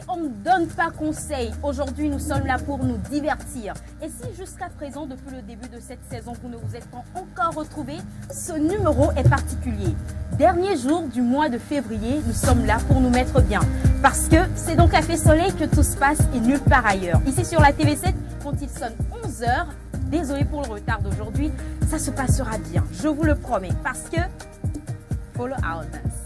on ne donne pas conseil. Aujourd'hui, nous sommes là pour nous divertir. Et si jusqu'à présent, depuis le début de cette saison, vous ne vous êtes pas encore retrouvés, ce numéro est particulier. Dernier jour du mois de février, nous sommes là pour nous mettre bien. Parce que c'est dans Café Soleil que tout se passe et nulle part ailleurs. Ici sur la TV7, quand il sonne 11 h, désolé pour le retard d'aujourd'hui, ça se passera bien. Je vous le promets. Parce que, follow our dance.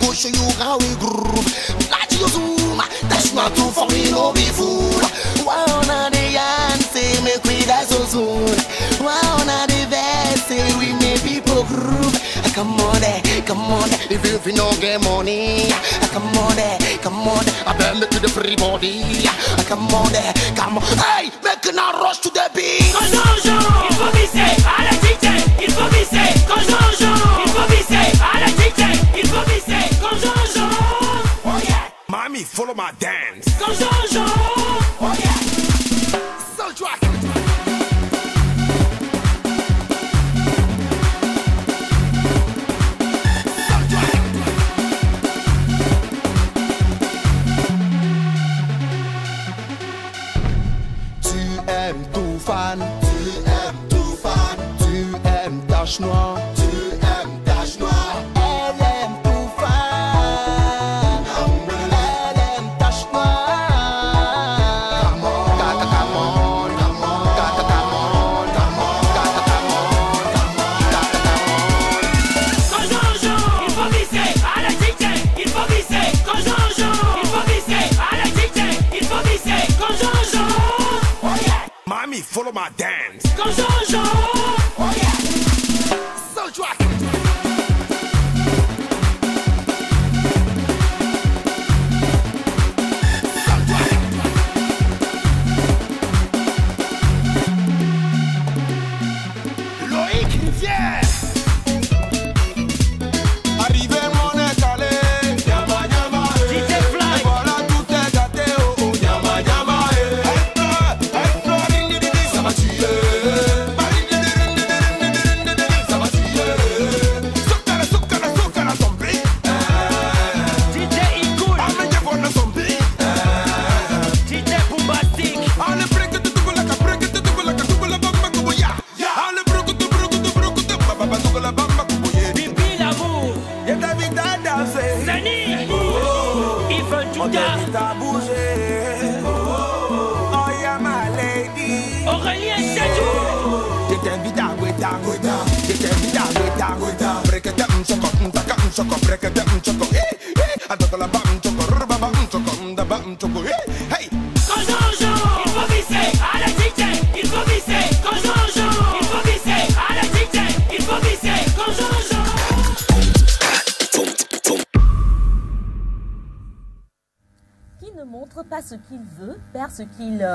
Go show you how we groove. Like you zoom, that's not too for me, no be fool. Wanna the answer, make we die so soon. Wanna the best, say we make people groove. Come on, if you no get money. Come on, I better make to the free body. Come on, hey, make a rush to the beat. Quand j'en il faut visser à la DJ. Il faut visser quand j'en il faut visser à la DJ. Il faut visser quand j'en oh yeah. Mommy, follow my dance. Quand j'en oh yeah. Soul track. Tu aimes Tache Noire, elle aime tout fan, elle aime Tache Noire. Come on, Quand j'en il faut visser à la DJ. Il faut visser quand j'en il faut visser à la DJ. Il faut visser quand j'en oh yeah. Mommy, follow my dance. Quand j'en oh yeah. Soul track. Loïc Rivière. Arrivé mon étalé, yama yama, DJ Fly. voilà tout est gâté, oh oh, yama yama, ça va tuer, ça va tuer. Sukara zombie. DJ Ikoul. Amenye bona zombie. DJ Bombastic. Ale break it la bamba kuboya. Ale baba tukula bamba kuboye. Bibi l'amour. Y'a David à danser. Zani. Ils veulent tout dar. T'as bougé. Oh yeah my lady. Aurélien Chadou. Je t'invite à Gweta. Break it down, choco, break it down, choco. I don't la bam choco, rubba choco, da bam choco. Hey. Quand j'en il faut visser à la DJ. Il faut visser quand j'en il faut visser à la DJ. Il faut visser quand j'en Qui ne montre pas ce qu'il veut, perd ce qu'il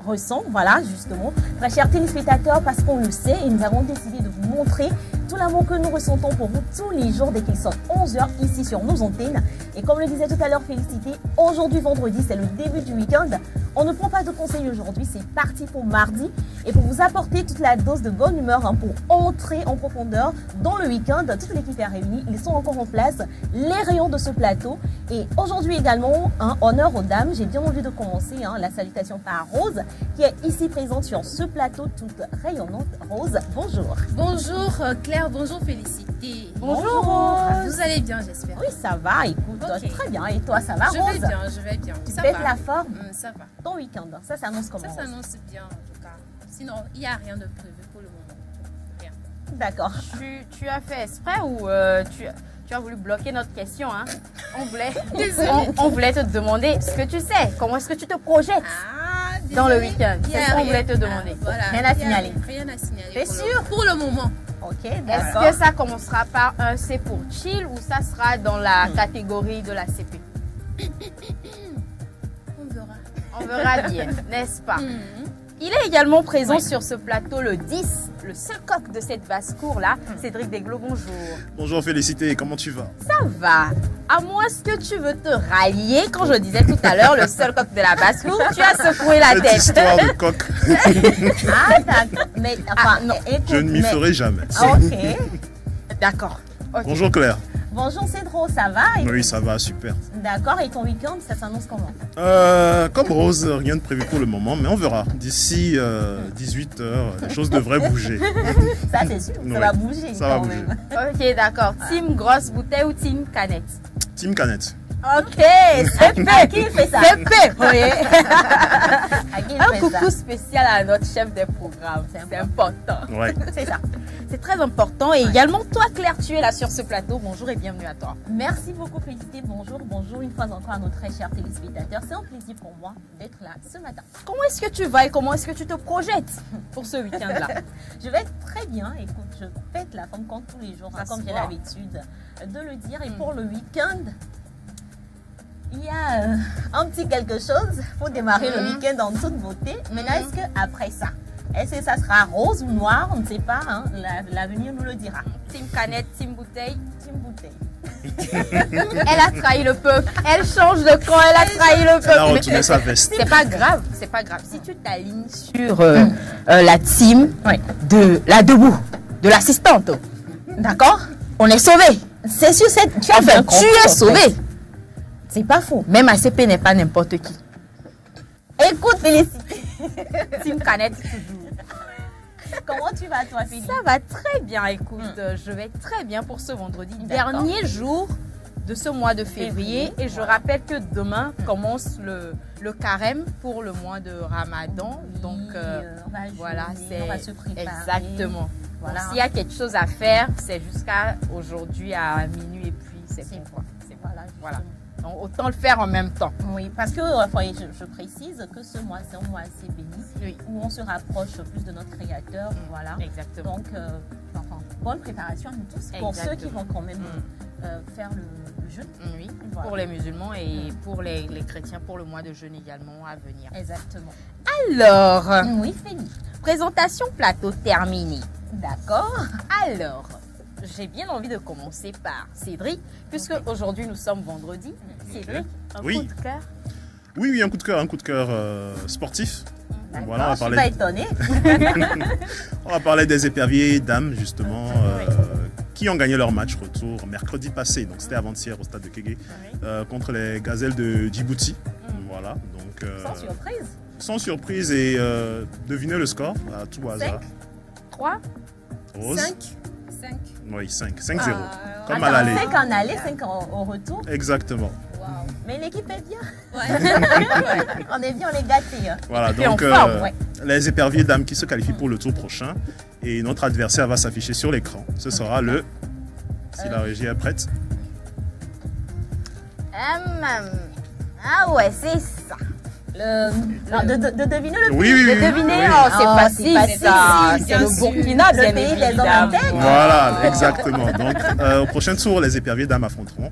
ressent. Voilà, justement. Très chers téléspectateurs, parce qu'on le sait, et nous avons décidé de vous montrer tout l'amour que nous ressentons pour vous tous les jours dès qu'il sort 11 h ici sur nos antennes. Et comme le disait tout à l'heure Félicité, aujourd'hui vendredi, c'est le début du week-end. On ne prend pas de conseils aujourd'hui, c'est parti pour mardi. Et pour vous apporter toute la dose de bonne humeur, pour entrer en profondeur dans le week-end, toute l'équipe est réunie, ils sont encore en place, les rayons de ce plateau. Et aujourd'hui également, honneur aux dames, j'ai bien envie de commencer la salutation par Rose, qui est ici présente sur ce plateau, toute rayonnante. Rose, bonjour. Bonjour Claire, bonjour Félicité. Bonjour Rose. Vous allez bien, j'espère. Oui, ça va, écoute, Ok. très bien. Et toi, ça va, Je Rose? vais bien. Tu Ça pètes va. la forme? Ça va. Ton week-end, ça s'annonce comment? Ça s'annonce bien en tout cas. Sinon, il n'y a rien de prévu pour le moment. Rien. D'accord. Tu as fait exprès ou tu as voulu bloquer notre question, hein? Désolée. On voulait te demander ce que tu sais. Comment est-ce que tu te projettes dans le week-end? C'est ce qu'on voulait te demander. Voilà. Rien à signaler. Rien à signaler. T'es pour le- sûre? Pour le moment. Ok, Est-ce d'accord. que ça commencera par un C pour chill ou ça sera dans la catégorie de la CP? On verra. On verra bien, n'est-ce pas? Il est également présent sur ce plateau le 10, le seul coq de cette basse-cour-là, Cédric Deglo, bonjour. Bonjour Félicité, comment tu vas? Ça va. À moins que tu veux te rallier, quand je disais tout à l'heure, le seul coq de la basse-cour, tu as secoué la Cette tête. histoire de coq, Ah, d'accord. Mais, enfin, non, écoute, je ne m'y mais- ferai jamais. Ah, ok. D'accord. Ok. Bonjour Claire. Bonjour Cédro, ça va? Oui, ça va, super. D'accord, et ton week-end, ça s'annonce comment? Comme Rose, rien de prévu pour le moment, mais on verra. D'ici 18h, les choses devraient bouger. Ça, c'est sûr, Oui, ça va bouger ça va quand bouger. même. Ok, d'accord. Team grosse bouteille ou team canette? Team Canette. Ok, c'est À qui il fait ça? C'est fait, oui. À qui il Un fait coucou ça? spécial à notre chef des programmes, c'est important. Ouais. C'est ça. C'est très important. Et également, toi Claire, tu es là sur ce plateau. Bonjour et bienvenue à toi. Merci beaucoup, Félicité. Bonjour, bonjour une fois encore à nos très chers téléspectateurs. C'est un plaisir pour moi d'être là ce matin. Comment est-ce que tu vas et comment est-ce que tu te projettes pour ce week-end-là? Je vais être très bien. Écoute, je pète la forme comme tous les jours, Ça comme se j'ai voit. l'habitude de le dire. Et pour le week-end, il y a un petit quelque chose. Il faut démarrer le week-end en toute beauté. Maintenant, est-ce qu'après ça, est-ce que ça sera rose ou noir? On ne sait pas. Hein. L'avenir nous le dira. Team canette, team bouteille. Team bouteille. Elle a trahi le peuple. Elle change de camp, elle a trahi le Elle a peuple. retourné sa veste. C'est pas grave, c'est pas grave. Si tu t'alignes sur la team de la debout, de l'assistante, d'accord? On est sauvé. C'est sûr, tu as Enfin, bien tu compris, es en fait. sauvé. C'est pas faux. Même ACP n'est pas n'importe qui. Écoute, Félicité. Team canette toujours. Comment tu vas, toi, Félicité? Ça va très bien, écoute, je vais très bien pour ce vendredi, D'accord. dernier jour de ce mois de février. Et je rappelle que demain commence le carême pour le mois de Ramadan. Donc on va voilà, jeûner, c'est on va se préparer. exactement. Voilà. Donc, s'il y a quelque chose à faire, c'est jusqu'à aujourd'hui à minuit et puis c'est C'est bon, bon. quoi. Voilà, Voilà. justement. Donc autant le faire en même temps. Oui, parce que enfin, je précise que ce mois, c'est un mois assez béni, Oui. où on se rapproche plus de notre Créateur. Voilà. Exactement. Donc, enfin, bonne préparation à nous tous pour ceux qui vont quand même faire le jeûne. Oui, Voilà. pour les musulmans et pour les chrétiens pour le mois de jeûne également à venir. Exactement. Alors, Oui, Félix. présentation plateau terminée. D'accord. Alors, j'ai bien envie de commencer par Cédric, puisque aujourd'hui nous sommes vendredi. Cédric, un Oui. coup de cœur. Oui, un coup de cœur sportif. Voilà, Je suis pas étonnée. on va parler des éperviers dames, justement, qui ont gagné leur match retour mercredi passé. Donc, c'était avant-hier au stade de Kégué, contre les gazelles de Djibouti. Voilà, donc. Sans surprise. Sans surprise et devinez le score à tout hasard. 3, Rose. 5. Oui, 5. 5-0. Comme à Attends, l'aller. 5 en aller, 5 au retour. Exactement. Mais l'équipe est bien. Ouais. On est bien, on est gâtés. Hein. Voilà, Et donc en forme, ouais. les éperviers dames qui se qualifient pour le tour prochain. Et notre adversaire va s'afficher sur l'écran. Ce sera le. Si la régie est prête. ah ouais, c'est ça. De deviner le Oui, oui, oui. De deviner, oui. oh, c'est Oh, facile, c'est facile, ça. C'est bien le sûr. Burkina, Le bien pays des hommes évidemment. intègres. Voilà, exactement. Donc, au prochain tour, les éperviers dames affronteront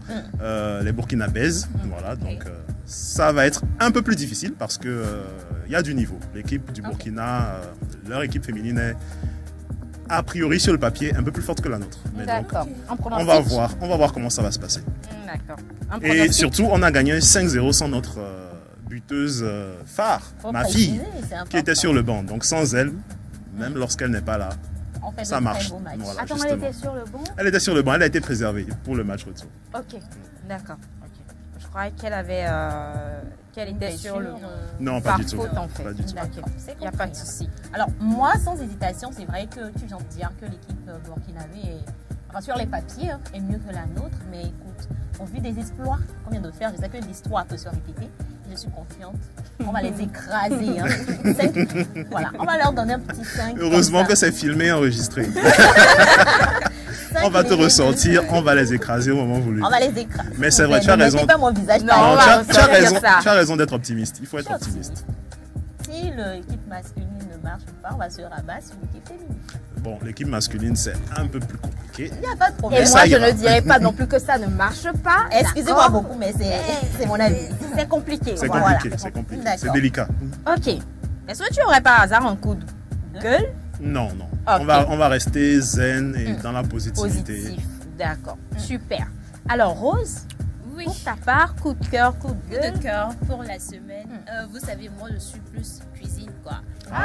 les burkinabèses. Voilà, donc ça va être un peu plus difficile parce que il y a du niveau. L'équipe du Burkina, leur équipe féminine est a priori sur le papier un peu plus forte que la nôtre. Mais donc, D'accord. Un on va voir comment ça va se passer. D'accord. Un Et pronostic. surtout, on a gagné 5-0 sans notre buteuse phare, Faut ma préciser, fille, c'est qui important. était sur le banc. Donc sans elle, même lorsqu'elle n'est pas là, On fait ça de marche. très beaux matchs. Voilà, Attends, elle justement. était sur le bon. Elle était sur le banc, elle a été préservée pour le match retour. Ok, d'accord. Ok. Je croyais qu'elle avait, qu'elle était sur le. Non, pas Par du tout. faute, en fait. Pas du tout. D'accord, Ok. c'est Il n'y a pas de compris. souci. Alors, moi, sans hésitation, c'est vrai que tu viens de dire que l'équipe burkinabé est, enfin, sur les papiers, hein, est mieux que la nôtre. Mais écoute, au vu des exploits qu'on vient de faire, je sais que l'histoire peut se répéter. Je suis confiante. On va les écraser. Hein. 5, voilà, on va leur donner un petit 5. Heureusement que c'est filmé et enregistré. On va te ressortir, on va les écraser au moment voulu. On va les écraser. Mais c'est vrai, tu as Ne raison. mettez pas mon visage Non, par on Non, va exemple. tu as ressortir raison, ça. tu as raison d'être optimiste. Il faut être Je suis optimiste. Si l'équipe masculine ne marche pas, on va se rabattre sur l'équipe féminine. Bon, l'équipe masculine, c'est un peu plus compliqué. Il n'y a pas de Et problème. ça moi, je ira. ne dirais pas non plus que ça ne marche pas. Excusez-moi d'accord. beaucoup, mais c'est mon avis. C'est compliqué. C'est Voilà. compliqué, c'est compliqué. C'est D'accord. délicat. Ok. Est-ce que tu aurais par hasard un coup de gueule? Non, non. Ok. On va rester zen et dans la positivité. Positif. D'accord. Super. Alors, Rose, Oui. pour ta part, coup de cœur, coup de Coup gueule. de cœur pour la semaine. Vous savez, moi, je suis plus cuisine, quoi. On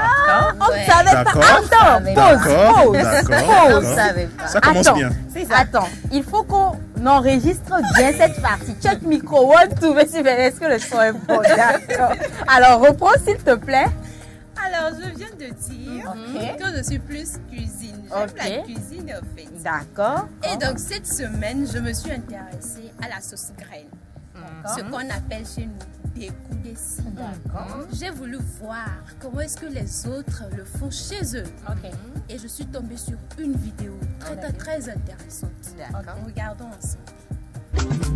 Ouais. ne savait pas. D'accord. Attends, D'accord. pause. D'accord. Pause. d'accord. Ça commence Attends, bien. Attends, il faut qu'on enregistre bien cette partie. Check micro, one, two, mais est-ce que le son est bon? D'accord. Alors, reprends s'il te plaît. Alors, je viens de dire que je suis plus cuisine. J'aime Ok. la cuisine, en fait. D'accord. Et donc, cette semaine, je me suis intéressée à la sauce graine. Ce qu'on appelle chez nous des coups de scie. J'ai voulu voir comment est-ce que les autres le font chez eux. Et je suis tombée sur une vidéo très intéressante. Regardons ensemble.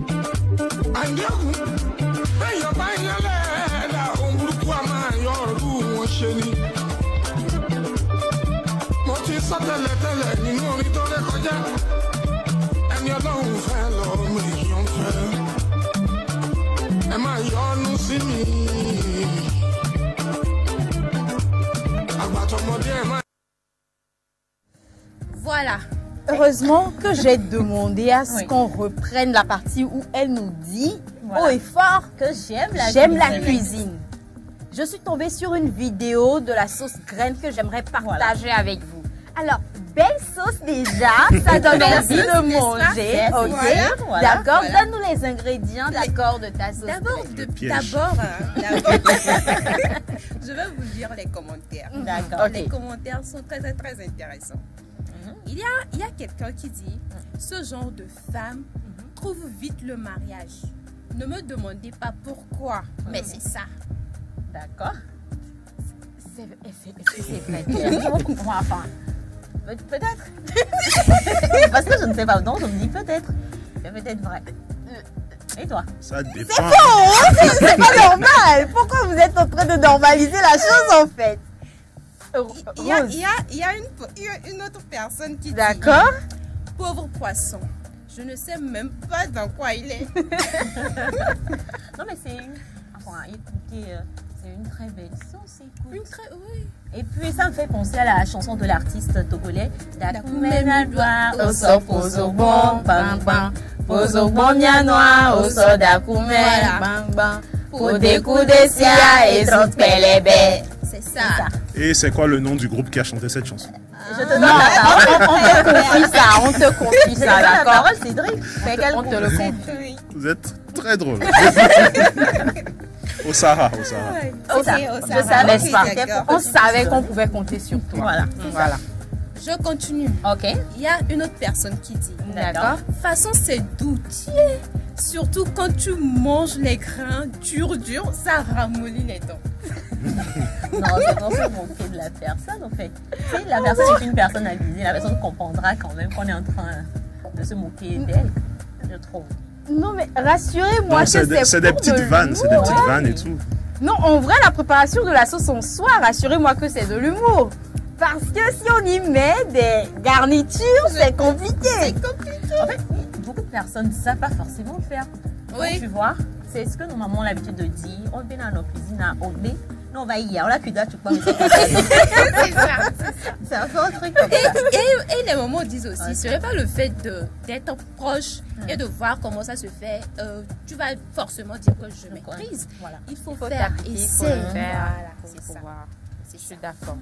Voilà. Heureusement que j'ai demandé à ce qu'on reprenne la partie où elle nous dit haut et fort Que j'aime la la cuisine. Je suis tombée sur une vidéo de la sauce graine que j'aimerais partager avec vous. Alors, belle sauce déjà, ça donne envie de manger. Ok, Voilà. d'accord. Donne-nous les ingrédients, d'accord, de ta sauce. D'abord, piège. je vais vous lire les commentaires. D'accord. Ok. Les commentaires sont très intéressants. Il y a quelqu'un qui dit ce genre de femme trouve vite le mariage. Ne me demandez pas pourquoi, mais c'est ça. D'accord. Est-ce que c'est vrai? Enfin, peut-être. Parce que je ne sais pas. Donc, je me dis peut-être. C'est peut-être vrai. Et toi? Ça dépend. C'est pas normal. Pourquoi vous êtes en train de normaliser la chose en fait? Il y a une autre personne qui dit D'accord. pauvre poisson. Je ne sais même pas dans quoi il est. Non, mais c'est une. Enfin, écoutez, c'est une très belle sauce. Écoute. Oui. Et puis, ça me fait penser à la chanson de l'artiste togolais. Dakumena Dakumena Oso poso bon, bang bang. Poso bon mianoa, oso dakume, bang bang. Pour des coups de sia et trop pelebe. C'est ça. Et c'est quoi le nom du groupe qui a chanté cette chanson? Je te donne la parole. On te confie ça, Je te donne la d'accord? parole, Cédric. On te le confie. Vous êtes très drôle. Au Sahara. C'est ça. Je savais N'est-ce pas? d'accord. On savait qu'on pouvait compter sur toi. Voilà. Voilà. Je continue. Ok. Il y a une autre personne qui dit D'accord. façon c'est doux. Tiens. Surtout quand tu manges les grains durs, ça ramollit les dents. Non, c'est pour se moquer de la personne, en fait. Si la personne est une personne avisée, la personne comprendra quand même qu'on est en train de se moquer d'elle, je trouve. Non, mais rassurez-moi Non, que c'est des petites vannes, c'est des petites vannes et tout. Non, en vrai, la préparation de la sauce en soi, rassurez-moi que c'est de l'humour. Parce que si on y met des garnitures, c'est compliqué. En fait, beaucoup de personnes ne savent pas forcément le faire. Oui. Donc, tu vois, c'est ce que nos mamans ont l'habitude de dire. On vient dans nos cuisines à Oblé. Non, on va y aller. On l'a cuit, tu crois. C'est un peu un truc comme ça. Et les mamans disent aussi, ce n'est pas le fait d'être proche et de voir comment ça se fait. Tu vas forcément dire que je maîtrise. Voilà. Il faut faire essayer. Voilà, c'est ça. Je suis d'accord.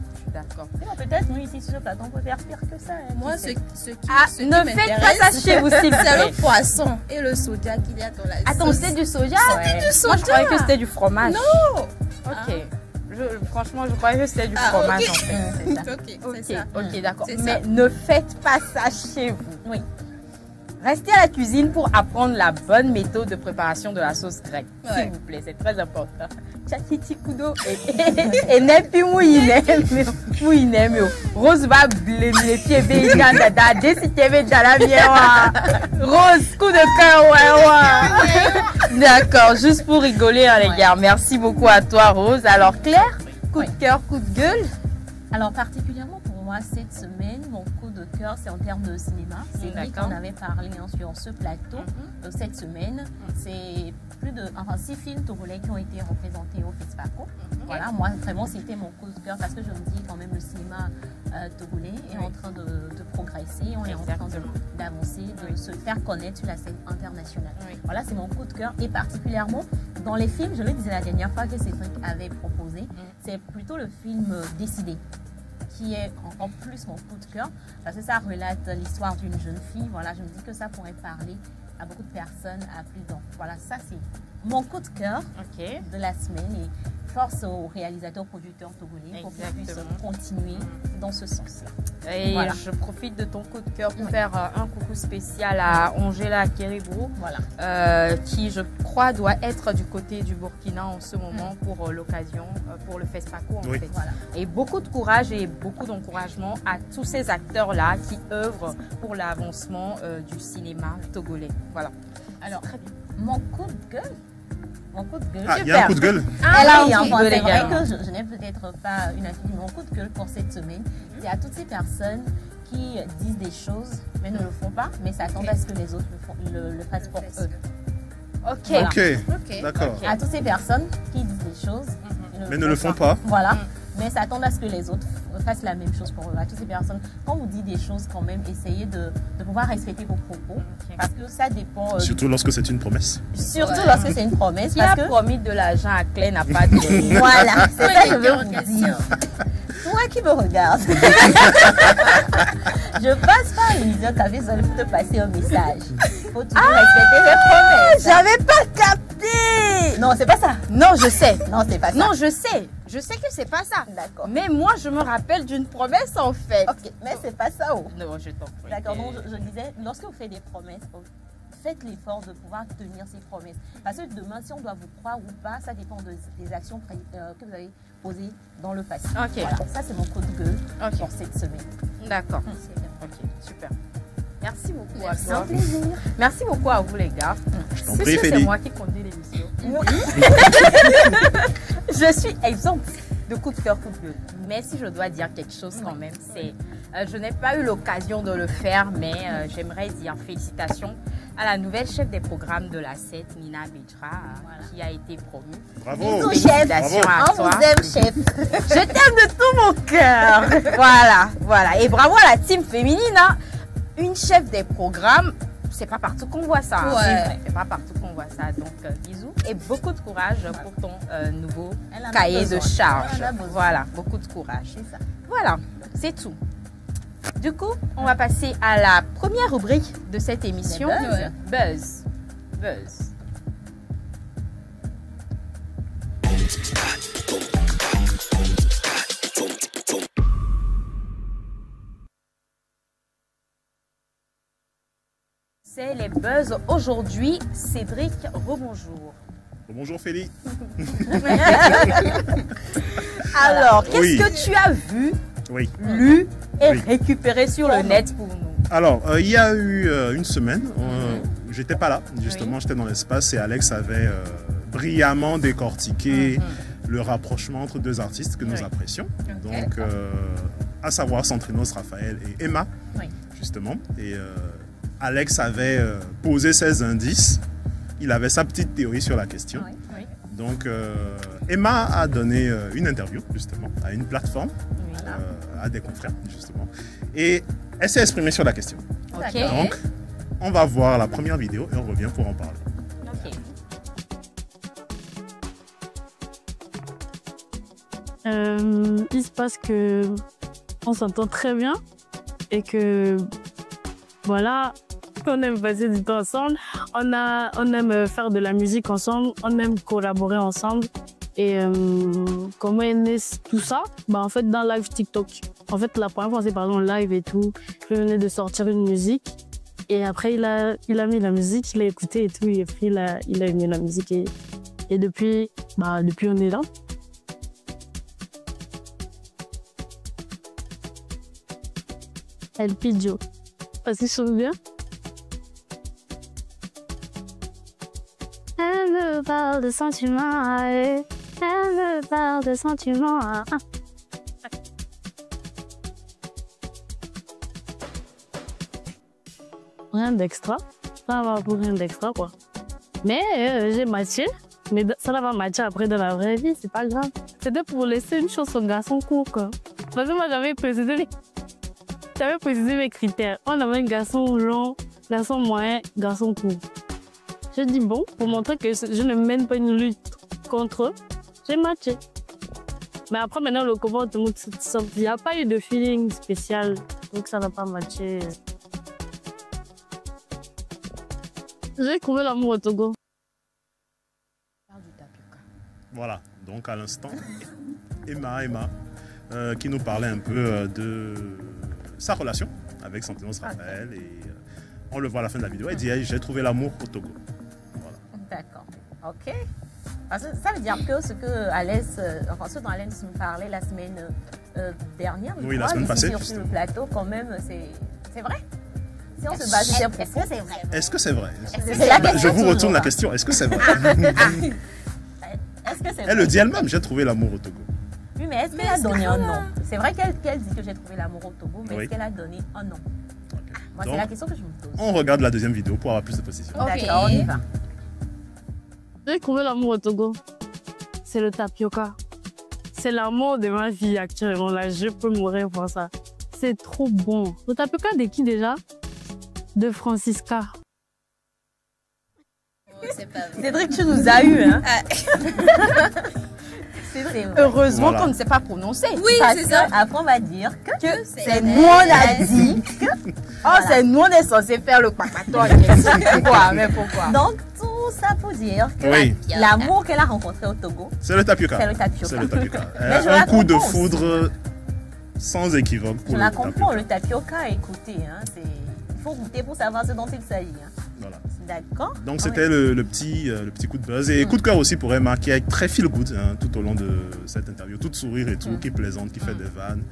Peut-être, nous, ici, sur ce plateau, on peut faire pire que ça. Hein, Moi, tu sais. ce qui Ne faites pas ça chez vous, s'il vous c'est plaît. le poisson et le soja qu'il y a dans la Attends, sauce. c'est du soja? Ouais. Moi, je croyais que c'était du fromage. Non. Ok. Franchement, je croyais que c'était du Ah, fromage ok. en fait. C'est ça. Ok, c'est ça. Ok, d'accord. C'est Mais ça. ne faites pas ça chez vous. Oui. Restez à la cuisine pour apprendre la bonne méthode de préparation de la sauce grecque. Ouais. S'il vous plaît, c'est très important. Tchatiti kudo et nepi mouine. Rose va blêmer pieds bénin dada déciter dans la mienne. Rose, coup de cœur, ouais. D'accord, juste pour rigoler, hein, les gars. Merci beaucoup à toi, Rose. Alors, Claire, coup de cœur, coup de gueule. Alors, particulièrement pour moi, cette semaine, mon coup de cœur, c'est en termes de cinéma. C'est vrai qu'on avait parlé sur ce plateau. Cette semaine, c'est plus de 6 films togolais qui ont été représentés au FESPACO. Voilà, moi, vraiment, c'était mon coup de cœur parce que je me dis quand même le cinéma togolais est en train de progresser, on est en train d'avancer, de se faire connaître sur la scène internationale. Voilà, c'est mon coup de cœur. Et particulièrement, dans les films, je le disais la dernière fois que Cédric avait proposé, c'est plutôt le film Décidé, qui est encore plus mon coup de cœur, parce que ça relate l'histoire d'une jeune fille. Voilà, je me dis que ça pourrait parler à beaucoup de personnes, à plus d'un. Voilà, ça c'est mon coup de cœur de la semaine. Et force aux réalisateurs, producteurs togolais pour qu'ils puissent continuer dans ce sens-là. Et voilà. Je profite de ton coup de cœur pour faire un coucou spécial à Angela Keribrou, qui je crois doit être du côté du Burkina en ce moment pour l'occasion, pour le FESPACO en fait. Voilà. Et beaucoup de courage et beaucoup d'encouragement à tous ces acteurs-là qui œuvrent pour l'avancement du cinéma togolais. Voilà. Alors, mon coup de gueule. Mon coup de gueule. Ah, il y a un coup de gueule. C'est vrai que je n'ai peut-être pas une affiche. Mon coup de gueule pour cette semaine, c'est à toutes ces personnes qui disent des choses, mais ne le font pas, mais s'attendent à ce que les autres le fassent pour eux. Ok, d'accord. À toutes ces personnes qui disent des choses, mais ne le font pas. Voilà. Mais s'attendent à ce que les autres fassent la même chose pour eux. À toutes ces personnes, quand vous dites des choses, quand même, essayez de pouvoir respecter vos propos. Parce que ça dépend. Surtout lorsque c'est une promesse. Surtout lorsque c'est une promesse. Qui a promis de l'argent à Claire n'a pas de. Voilà, c'est ça que je veux vous dire. Toi qui me regardes. Je passe par l'émission, tu avais besoin de te passer un message. Il faut toujours respecter les promesses. J'avais pas capté. Non, c'est pas ça. Non, je sais. Non, c'est pas ça. Non, je sais. Je sais que c'est pas ça. D'accord. Mais moi, je me rappelle d'une promesse en fait. Ok, mais c'est pas ça. Non, je t'en prie. D'accord, donc je disais, lorsque vous faites des promesses, faites l'effort de pouvoir tenir ces promesses. Parce que demain, si on doit vous croire ou pas, ça dépend des actions que vous avez posées dans le passé. Ok. Voilà, ça c'est mon coup de gueule pour cette semaine. D'accord. Ok, super. Merci beaucoup à toi. Un plaisir. Merci beaucoup à vous les gars. C'est moi qui conduis l'émission. Je suis exempte de coup de cœur, coup de gueule. Mais si je dois dire quelque chose quand même, c'est... je n'ai pas eu l'occasion de le faire, mais j'aimerais dire félicitations à la nouvelle chef des programmes de la SET, Nina Bedra, qui a été promue. Bravo. Félicitations à toi. On vous aime, chef. Je t'aime de tout mon cœur. Voilà. Et bravo à la team féminine. Hein. Une chef des programmes, c'est pas partout qu'on voit ça. C'est pas partout qu'on voit ça. Donc, bisous et beaucoup de courage pour ton nouveau cahier de charge. Voilà, beaucoup de courage. Ça. Voilà, c'est tout. Du coup, on va passer à la première rubrique de cette émission. Buzz. C'est les buzz aujourd'hui. Cédric, rebonjour. Bonjour Félix. Alors, qu'est-ce que tu as vu, lu et récupéré sur le net pour nous? Alors, il y a eu une semaine, j'étais pas là, justement, j'étais dans l'espace et Alex avait brillamment décortiqué le rapprochement entre deux artistes que nous apprécions. Donc, à savoir Centrinos Raphaël et Emma, justement. Et Alex avait posé ses indices, il avait sa petite théorie sur la question. Donc, Emma a donné une interview, justement, à une plateforme, à des confrères, justement. Et elle s'est exprimée sur la question. Donc, on va voir la première vidéo et on revient pour en parler. Il se passe que on s'entend très bien et que voilà, on aime passer du temps ensemble, on aime faire de la musique ensemble, on aime collaborer ensemble. Et comment est né tout ça? En fait, dans live TikTok. En fait, la première fois, on s'est parlé en live et tout. Je venais de sortir une musique. Et après, il a mis la musique, il a écouté et tout. Et puis, il a aimé la musique. Et depuis, on est là. El Pidio. Parce qu'il chante bien. Elle me parle de sentiments, elle me parle de sentiments. rien d'extra. Ça va pour rien d'extra, quoi. Mais j'ai matché. Mais ça n'a pas matché après dans la vraie vie, c'est pas grave. C'était pour laisser une chose au garçon court, quoi. Parce que moi, j'avais précisé mes critères. On avait un garçon long, garçon moyen, garçon court. J'ai dit bon, pour montrer que je ne mène pas une lutte contre eux, j'ai matché. Mais après, maintenant, le comportement, il n'y a pas eu de feeling spécial, donc ça n'a pas matché. J'ai trouvé l'amour au Togo. Voilà, donc à l'instant, Emma, qui nous parlait un peu de sa relation avec Santinos Raphaël. Et on le voit à la fin de la vidéo. Elle dit hey, j'ai trouvé l'amour au Togo. Voilà. D'accord, ok. Parce que ça veut dire que ce dont Alès nous parlait la semaine dernière, oui, la semaine passée, sur le plateau, quand même, c'est vrai. Si on se base sur est-ce que c'est vrai? Est-ce que c'est vrai? Je vous retourne la question. Est-ce que c'est vrai? Est-ce que c'est vrai? Elle le dit elle-même, j'ai trouvé l'amour au Togo. Oui, mais est-ce qu'elle a donné un nom? C'est vrai qu'elle dit que j'ai trouvé l'amour au Togo, mais est-ce qu'elle a donné un nom? Moi, c'est la question que je me pose. On regarde la deuxième vidéo pour avoir plus de précision. D'accord, on y va. J'ai trouvé l'amour au Togo. C'est le tapioca. C'est l'amour de ma vie actuellement. Là, je peux mourir pour ça. C'est trop bon. Le tapioca de qui déjà? De Francisca. Cédric, tu nous as eu, hein? Heureusement qu'on ne sait pas prononcer. Oui, c'est ça. Après, on va dire que c'est nous, on a dit que... Oh, c'est nous, on est censé faire le papaton. Pourquoi? Mais pourquoi? Donc, tout ça pour dire que l'amour qu'elle a rencontré au Togo, c'est le tapioca. C'est le tapioca. C'est le tapioca. Un coup de foudre sans équivoque. Je la comprends, le tapioca, écoutez, hein, il faut goûter pour savoir ce dont il s'agit. Hein. Voilà. D'accord. Donc c'était le petit coup de buzz. Et coup de cœur aussi pour Emma, qui est très feel good tout au long de cette interview. Toute sourire et tout, qui plaisante, qui fait des vannes.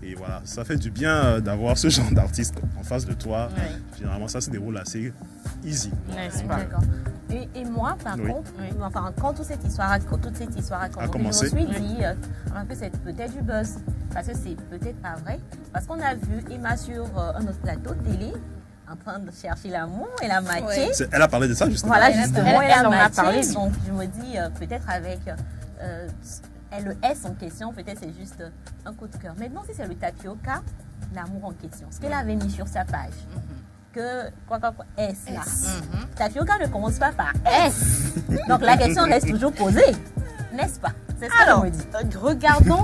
Et voilà, ça fait du bien d'avoir ce genre d'artiste en face de toi. Généralement, ça se déroule assez easy. D'accord. Et moi, par contre, enfin, quand toute cette histoire a commencé, je me suis dit que c'est peut-être du buzz. Parce que c'est peut-être pas vrai. Parce qu'on a vu Emma sur un autre plateau télé en train de chercher l'amour et la matché. Elle a parlé de ça justement. Voilà, justement, elle en a parlé. Donc je me dis peut-être avec le S en question, peut-être c'est juste un coup de cœur. Maintenant, si c'est le tapioca, l'amour en question, ce qu'elle avait mis sur sa page, que S là. Tapioca ne commence pas par S. Donc la question reste toujours posée, n'est-ce pas? Alors, regardons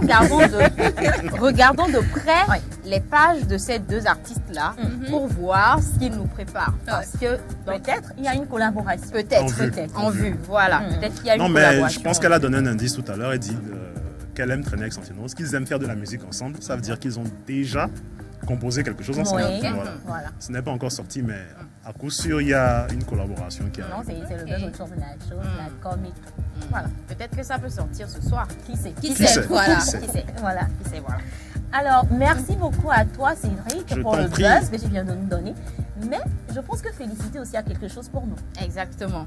de près les pages de ces deux artistes-là pour voir ce qu'ils nous préparent. Parce que peut-être il y a une collaboration. Peut-être en vue. Voilà. Peut-être qu'il y a une collaboration. Non, mais je pense qu'elle a donné un indice tout à l'heure. Elle dit qu'elle aime traîner avec Santinos, qu'ils aiment faire de la musique ensemble. Ça veut dire qu'ils ont déjà composé quelque chose ensemble. Voilà. Ce n'est pas encore sorti, mais à coup sûr, il y a une collaboration qui a... Non, c'est le buzz autour de la chose, la comique. Voilà. Peut-être que ça peut sortir ce soir. Qui sait? Voilà. Voilà. Alors, merci beaucoup à toi, Cédric, pour le buzz que tu viens de nous donner. Mais je pense que Félicité aussi a quelque chose pour nous. Exactement.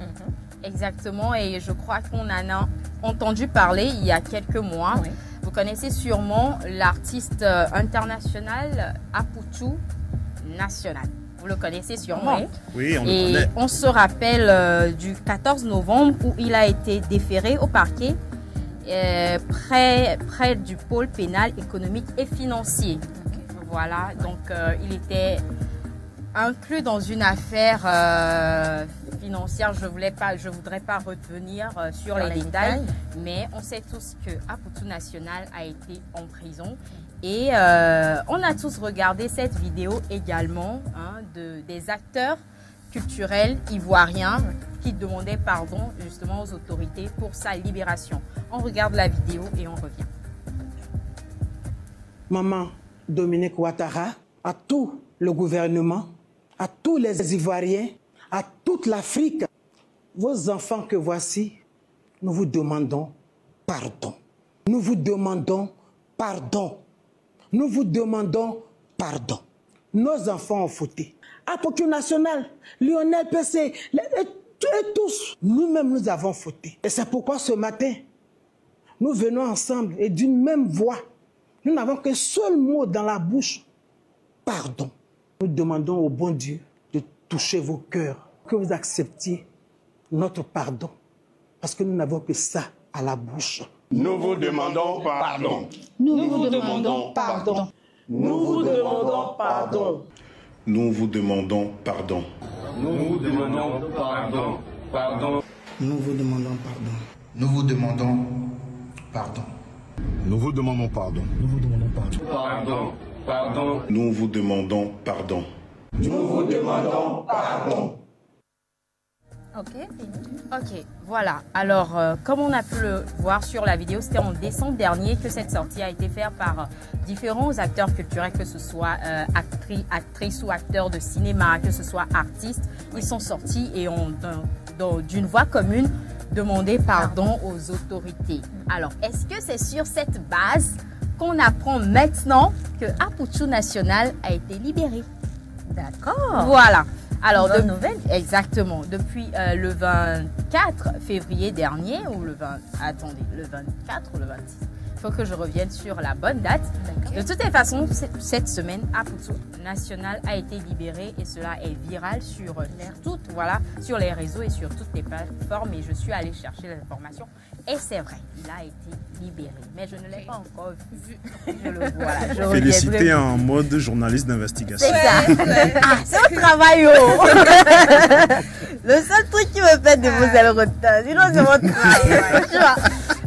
Exactement. Et je crois qu'on en a entendu parler il y a quelques mois. Vous connaissez sûrement l'artiste international Aputu National. Vous le connaissez sûrement. Oui, on le connaît. On se rappelle du 14 novembre où il a été déféré au parquet près du pôle pénal économique et financier. Voilà, donc il était inclus dans une affaire financière. Je voudrais pas revenir sur les détails, mais on sait tous que Aputu National a été en prison. Et on a tous regardé cette vidéo également des acteurs culturels ivoiriens qui demandaient pardon justement aux autorités pour sa libération. On regarde la vidéo et on revient. Maman Dominique Ouattara, à tout le gouvernement, à tous les Ivoiriens, à toute l'Afrique, vos enfants que voici, nous vous demandons pardon. Nous vous demandons pardon. Nous vous demandons pardon. Nos enfants ont fauté. Aputu National, Lionel PC, et tous, nous-mêmes nous avons fauté. Et c'est pourquoi ce matin, nous venons ensemble et d'une même voix. Nous n'avons qu'un seul mot dans la bouche. Pardon. Nous demandons au bon Dieu de toucher vos cœurs, que vous acceptiez notre pardon, parce que nous n'avons que ça à la bouche. Nous vous demandons pardon. Nous vous demandons pardon. Nous vous demandons pardon. Nous vous demandons pardon. Nous vous demandons pardon. Pardon. Nous vous demandons pardon. Nous vous demandons pardon. Nous vous demandons pardon. Nous vous demandons pardon. Pardon. Pardon. Nous vous demandons pardon. Nous vous demandons pardon. Ok, fini. Ok, voilà. Alors, comme on a pu le voir sur la vidéo, c'était en décembre dernier que cette sortie a été faite par différents acteurs culturels, que ce soit actrices ou acteurs de cinéma, que ce soit artistes. Ils sont sortis et ont, d'une voix commune, demandé pardon aux autorités. Alors, est-ce que c'est sur cette base qu'on apprend maintenant que Aputu National a été libéré? D'accord. Voilà. Alors, bonne nouvelle. Exactement. Depuis le 24 février dernier, ou le 20, attendez, le 24 ou le 26, il faut que je revienne sur la bonne date. De toutes les façons, cette semaine, Aputu National a été libéré et cela est viral sur sur les réseaux et sur toutes les plateformes. Et je suis allée chercher l'information et c'est vrai, il a été libéré. Mais je ne l'ai pas encore vu. Je le vois là. Félicité en mode journaliste d'investigation. C'est ça. Ah, c'est au travail. Oh. Le seul truc qui me fait de vous elle retard, sinon c'est votre travail.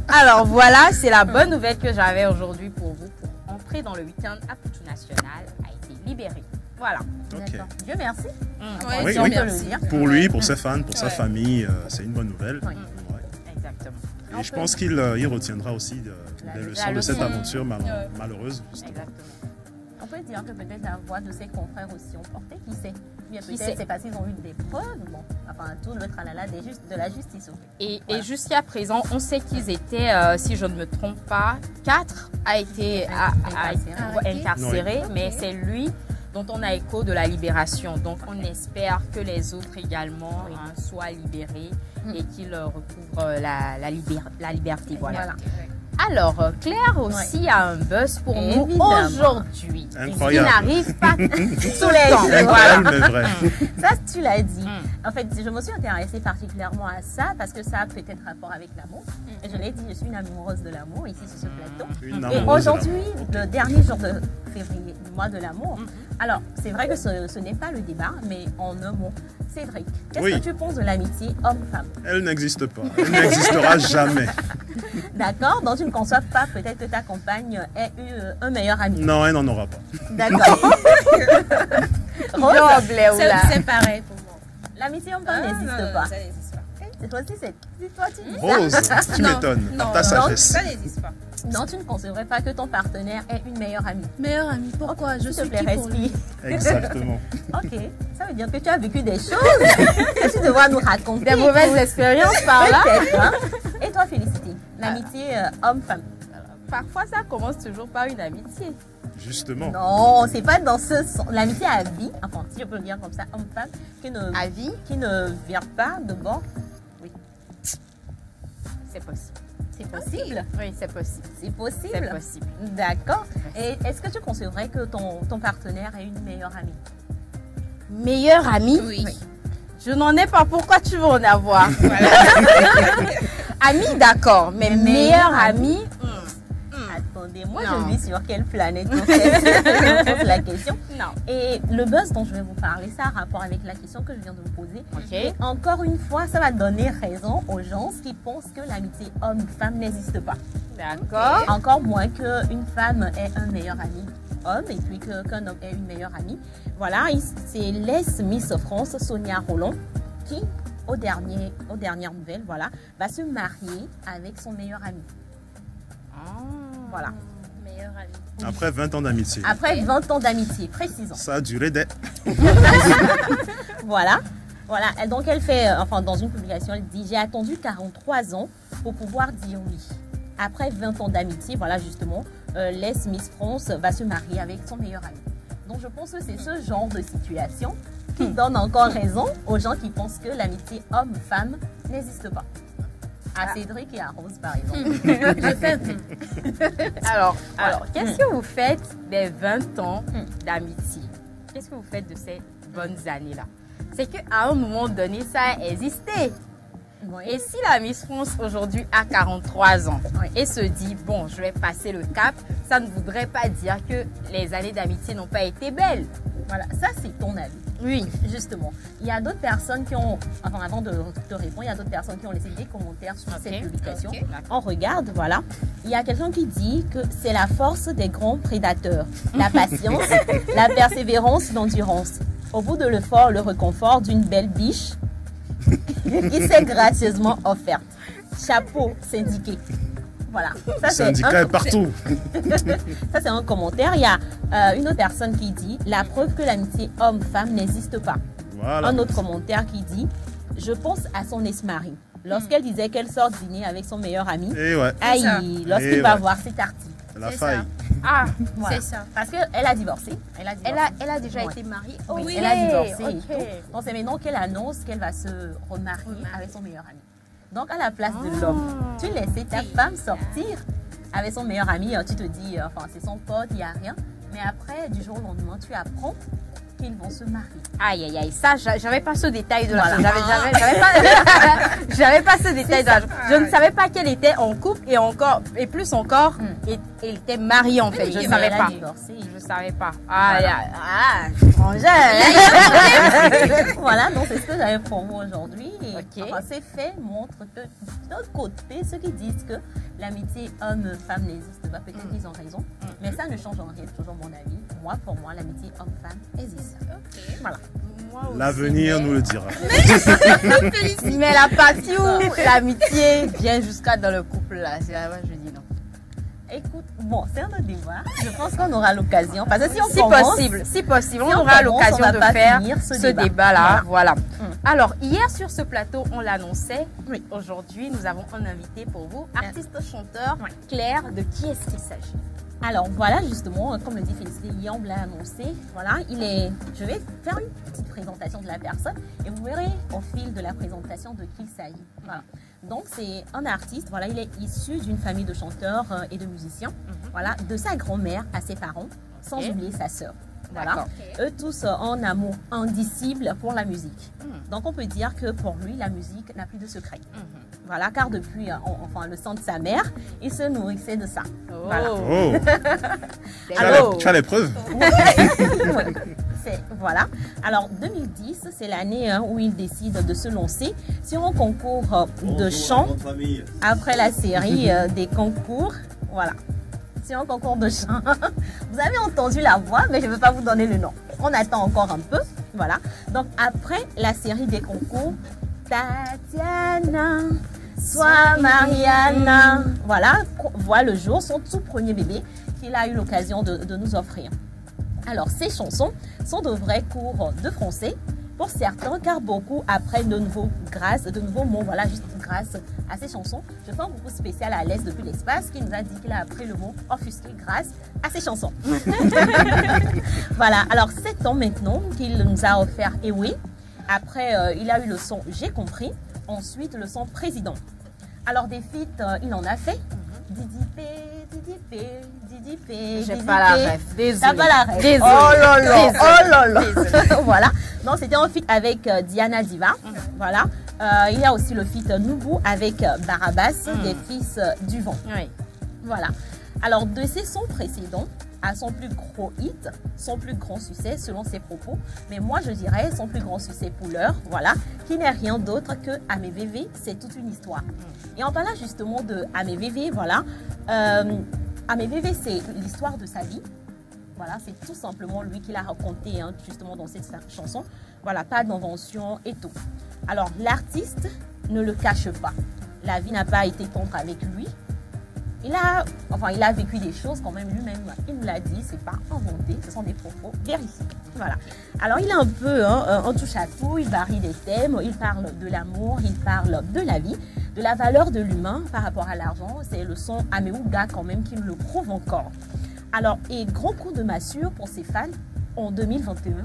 Alors voilà, c'est la bonne nouvelle que j'avais aujourd'hui pour vous. Pour entrer dans le week-end, Aputu National a été libéré. Voilà. Ok. Dieu merci. Oui, si on oui. peut le dire. Pour lui, pour ses fans, pour sa famille, c'est une bonne nouvelle. Oui. Ouais. Exactement. Et je pense qu'il il retiendra aussi les leçons de cette aventure malheureuse. Justement. Exactement. On peut dire que peut-être la voix de ses confrères aussi ont porté, qui sait. Bien Qui peut-être sait. c'est parce qu'ils ont eu des preuves, bon, enfin tout le tralala de la justice. Et Voilà. jusqu'à présent, on sait qu'ils étaient, si je ne me trompe pas, 4 a été incarcéré, mais c'est lui dont on a écho de la libération. Donc on espère que les autres également soient libérés et qu'ils recouvrent la liberté. Voilà. Alors, Claire aussi a un buzz pour nous Évidemment. aujourd'hui. Incroyable. Il n'arrive pas tous les temps. Incroyable, mais vrai. Ça, tu l'as dit. En fait, je me suis intéressée particulièrement à ça parce que ça a peut-être rapport avec l'amour. Et je l'ai dit, je suis une amoureuse de l'amour ici sur ce plateau. Une Et amoureuse de aujourd'hui, le dernier jour de février, le mois de l'amour. Alors, c'est vrai que ce n'est pas le débat, mais en un mot, Cédric, qu'est-ce Oui. que tu penses de l'amitié homme-femme? Elle n'existe pas. Elle n'existera jamais. D'accord? Donc, tu ne conçois pas peut-être que ta compagne ait eu un meilleur ami. Non, elle n'en aura pas. D'accord. Rose, C'est pareil pour moi. l'amitié homme-femme n'existe pas. Ça n'existe pas. C'est toi aussi, c'est toi, tu dis ça. Rose, tu Non, m'étonnes non, par ta sagesse. Ça n'existe pas. Non, tu ne concevrais pas que ton partenaire ait une meilleure amie. Meilleur ami, pourquoi? Je S'il te suis plaît, qui pour lui? respire. Exactement. Ok, ça veut dire que tu as vécu des choses que tu devras nous raconter. Des mauvaises expériences par là. Peut-être, hein. Et toi, Félicité, l'amitié homme-femme. Parfois, ça commence toujours par une amitié. Justement. Non, c'est pas dans ce sens. L'amitié à vie, enfin, si je peux le dire comme ça, homme-femme, À vie, qui ne vient pas de bord. Oui, c'est possible. c'est possible. Oui, c'est possible. C'est possible. C'est possible. D'accord. Et est-ce que tu concevrais que ton partenaire ait une meilleure amie? Meilleur ami? Oui. Je n'en ai pas. Pourquoi tu veux en avoir? Ami, d'accord. Mais meilleur ami? Attendez, moi Non. je vis sur quelle planète en fait? Je me pose la question. Non. Et le buzz dont je vais vous parler, ça a rapport avec la question que je viens de vous poser. Ok. Et encore une fois, ça va donner raison aux gens qui pensent que l'amitié homme-femme n'existe pas. D'accord. Encore moins qu'une femme ait un meilleur ami homme et puis qu'un homme ait une meilleure amie. Voilà, c'est l'ex Miss France, Sonia Rolland, qui, aux dernières nouvelles, voilà, va se marier avec son meilleur ami. Voilà. Meilleur ami. Après 20 ans d'amitié. Après 20 ans d'amitié, précisons. Ça a duré des... Voilà. Voilà. Et donc, elle fait, enfin, dans une publication, elle dit « J'ai attendu 43 ans pour pouvoir dire oui. » Après 20 ans d'amitié, voilà, justement, l'ex Miss France va se marier avec son meilleur ami. Donc, je pense que c'est ce genre de situation qui donne encore raison aux gens qui pensent que l'amitié homme-femme n'existe pas. À Cédric et à Rose, par exemple. Alors, qu'est-ce que vous faites des 20 ans d'amitié? Qu'est-ce que vous faites de ces bonnes années-là? c'est qu'à un moment donné, ça a existé. Oui. Et si la Miss France aujourd'hui a 43 ans et se dit, bon, je vais passer le cap, ça ne voudrait pas dire que les années d'amitié n'ont pas été belles. Voilà, ça c'est ton avis. Oui. Justement. Il y a d'autres personnes qui ont, enfin avant de te répondre, il y a d'autres personnes qui ont laissé des commentaires sur cette publication. On regarde, voilà. Il y a quelqu'un qui dit que c'est la force des grands prédateurs. La patience, la persévérance, l'endurance. Au bout de l'effort, le réconfort d'une belle biche qui s'est gracieusement offerte. Chapeau syndiqué. Voilà. Ça, syndicat partout. Ça, c'est un commentaire. Il y a une autre personne qui dit la preuve que l'amitié homme-femme n'existe pas. Voilà. Un autre commentaire qui dit je pense à son ex-mari. Lorsqu'elle disait qu'elle sort dîner avec son meilleur ami. Et ouais. Aïe, lorsqu'il va voir cet article. La faille. Ah, voilà. C'est ça. Parce qu'elle a divorcé. Elle a déjà été mariée. Oh, oui, elle a divorcé et tout. Donc c'est maintenant qu'elle annonce qu'elle va se remarier avec son meilleur ami. Donc à la place de l'homme, tu laissais ta femme sortir avec son meilleur ami, tu te dis, enfin c'est son pote, il n'y a rien. Mais après, du jour au lendemain, tu apprends qu'ils vont se marier. Aïe, aïe, aïe, ça, j'avais pas ce détail de la chose. J'avais pas ce détail de la chose. Je ne savais pas qu'elle était en couple et plus encore, elle était mariée en fait. Je ne savais pas. Je ne savais pas. Voilà, donc c'est ce que j'avais pour vous aujourd'hui. Enfin, ces faits montrent que d'un côté, ceux qui disent que l'amitié homme-femme n'existe pas, peut-être qu'ils ont raison. Mais ça ne change en rien, c'est toujours mon avis. Moi, pour moi, l'amitié homme-femme existe. Voilà. L'avenir nous le dira. Mais la partie où l'amitié vient jusqu'à dans le couple, là, c'est là je dis non. Écoute, bon, c'est un autre débat. Je pense qu'on aura l'occasion. Parce que si possible, on aura l'occasion de faire ce débat-là. Voilà. Alors, hier sur ce plateau, on l'annonçait. Aujourd'hui, nous avons un invité pour vous, artiste-chanteur Claire. De qui est-ce qu'il s'agit? Alors voilà, justement, comme le dit Félicité, hier on l'a annoncé. Voilà, je vais faire une petite présentation de la personne et vous verrez au fil de la présentation de qui il s'agit. Voilà. Donc c'est un artiste, voilà, il est issu d'une famille de chanteurs et de musiciens. Voilà, de sa grand-mère à ses parents, sans oublier sa sœur. Voilà. Eux tous ont un amour indicible pour la musique. Donc on peut dire que pour lui, la musique n'a plus de secret. Voilà, car depuis le sang de sa mère, il se nourrissait de ça. Voilà. Oh. Tu as les preuves? Voilà. Alors 2010, c'est l'année où il décide de se lancer sur un concours de chant après la série des concours. Voilà. C'est un concours de chant. Vous avez entendu la voix, mais je ne veux pas vous donner le nom. On attend encore un peu. Voilà. Donc, après la série des concours, Tatiana, soit Mariana, voilà, voit le jour, son tout premier bébé qu'il a eu l'occasion de nous offrir. Alors, ces chansons sont de vrais cours de français pour certains, car beaucoup apprennent de nouveaux mots, voilà, juste grâce à ces chansons. Je fais un coucou spécial à Alès depuis l'espace qui nous a dit qu'il a appris le mot offusqué grâce à ces chansons. Voilà, alors 7 ans maintenant qu'il nous a offert Et oui. Après, il a eu le son J'ai compris. Ensuite, le son Président. Alors, des feats, il en a fait. Didi P. J'ai pas la ref. Désolée. T'as pas la ref. Désolée. Oh lolo. Voilà. Donc, c'était un feat avec Diana Diva. Voilà. Il y a aussi le feat Noubou avec Barabas, des Fils du Vent. Oui. Voilà. Alors, de ses sons précédents à son plus gros hit, son plus grand succès selon ses propos, mais moi je dirais son plus grand succès pour l'heure, voilà, qui n'est rien d'autre que Amé Vévé, c'est toute une histoire. Et en parlant justement de Amé Vévé, voilà, Amé Vévé c'est l'histoire de sa vie, voilà, c'est tout simplement lui qui l'a raconté justement dans cette chanson, voilà, pas d'invention et tout. Alors l'artiste ne le cache pas, la vie n'a pas été tendre avec lui. Il a vécu des choses quand même lui-même, il nous l'a dit, c'est pas inventé, ce sont des propos vérifiés. Voilà. Alors il est un peu un touche à tout, il varie des thèmes, il parle de l'amour, il parle de la vie, de la valeur de l'humain par rapport à l'argent. C'est le son Améouga quand même qui nous le prouve encore. Alors, et gros coup de massue pour ses fans, en 2021,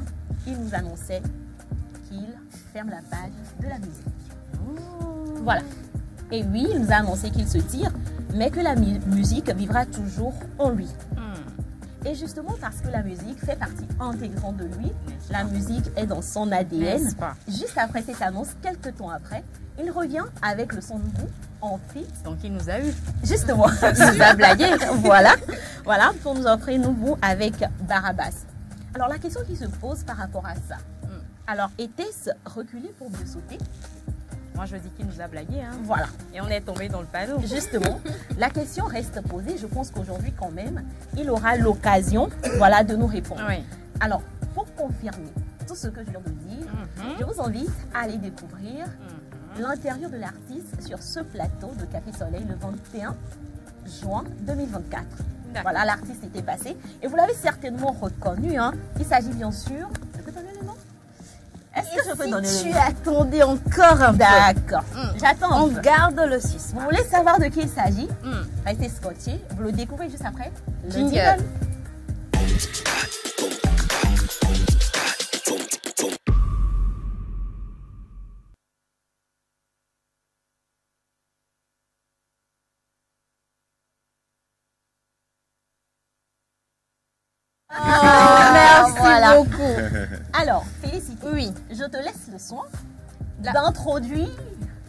il nous annonçait qu'il ferme la page de la musique. Voilà. Et oui, il nous a annoncé qu'il se tire, mais que la musique vivra toujours en lui. Et justement, parce que la musique fait partie intégrante de lui, la musique est dans son ADN. Juste après cette annonce, quelques temps après, il revient avec le son Noubou en feat. Donc il nous a eu. Justement, il nous a blagué. Voilà, pour nous offrir Noubou avec Barabas. Alors la question qui se pose par rapport à ça, alors était-ce reculer pour mieux sauter? Moi, je dis qu'il nous a blagué. Hein. Voilà. Et on est tombé dans le panneau. Justement, la question reste posée. Je pense qu'aujourd'hui, quand même, il aura l'occasion de nous répondre. Oui. Alors, pour confirmer tout ce que je viens de dire, je vous invite à aller découvrir l'intérieur de l'artiste sur ce plateau de Café Soleil le 21 juin 2024. Voilà, l'artiste était passé. Et vous l'avez certainement reconnu. Hein. Il s'agit bien sûr... Je peux donner le nom? Est-ce que je peux donner le nom? Tu attendais encore un peu. D'accord. J'attends. On garde le 6. Vous voulez savoir de qui il s'agit? Restez scotché. Vous le découvrez juste après. Le jingle. Merci beaucoup. Alors, félicite. Oui. Je te laisse le soin d'introduire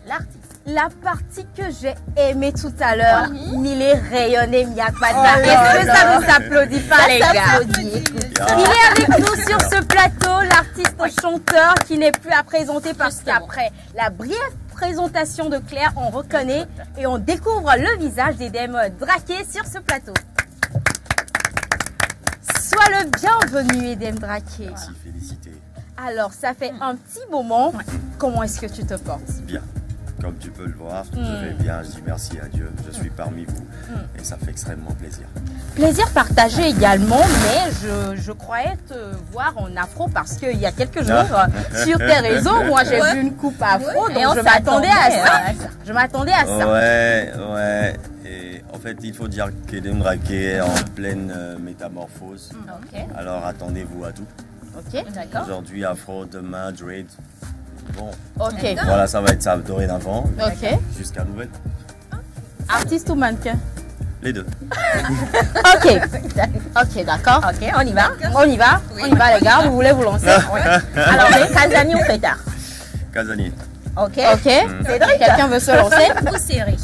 l'artiste. La partie que j'ai aimée tout à l'heure, Milé rayonné Miakbada. Est-ce que ça ne s'applaudit pas, les gars? Il est avec nous sur ce plateau, l'artiste chanteur qui n'est plus à présenter parce qu'après la brève présentation de Claire, on reconnaît et on découvre le visage d'Edem Draké sur ce plateau. Sois le bienvenu, Edem Draké. Merci, félicité. Alors, ça fait un petit moment. Comment est-ce que tu te portes? Bien. Comme tu peux le voir, je vais bien, je dis merci à Dieu, je suis parmi vous et ça fait extrêmement plaisir. Plaisir partagé également, mais je croyais te voir en afro parce qu'il y a quelques jours, sur tes réseaux, moi j'ai vu une coupe afro, donc je m'attendais à ça. Je m'attendais à ça. Ouais. Et en fait, il faut dire qu'Edem Draké est en pleine métamorphose. Alors attendez-vous à tout. D'accord. Aujourd'hui afro, demain dread. Bon, voilà, ça va être ça dorénavant. Jusqu'à nouvelle. Artiste ou mannequin? Les deux. Ok, d'accord. Ok, on y va. On y va les gars, vous voulez vous lancer? Alors, Kazani ou Feta? Kazani. Ok. Cédric, quelqu'un veut se lancer? Ou serré?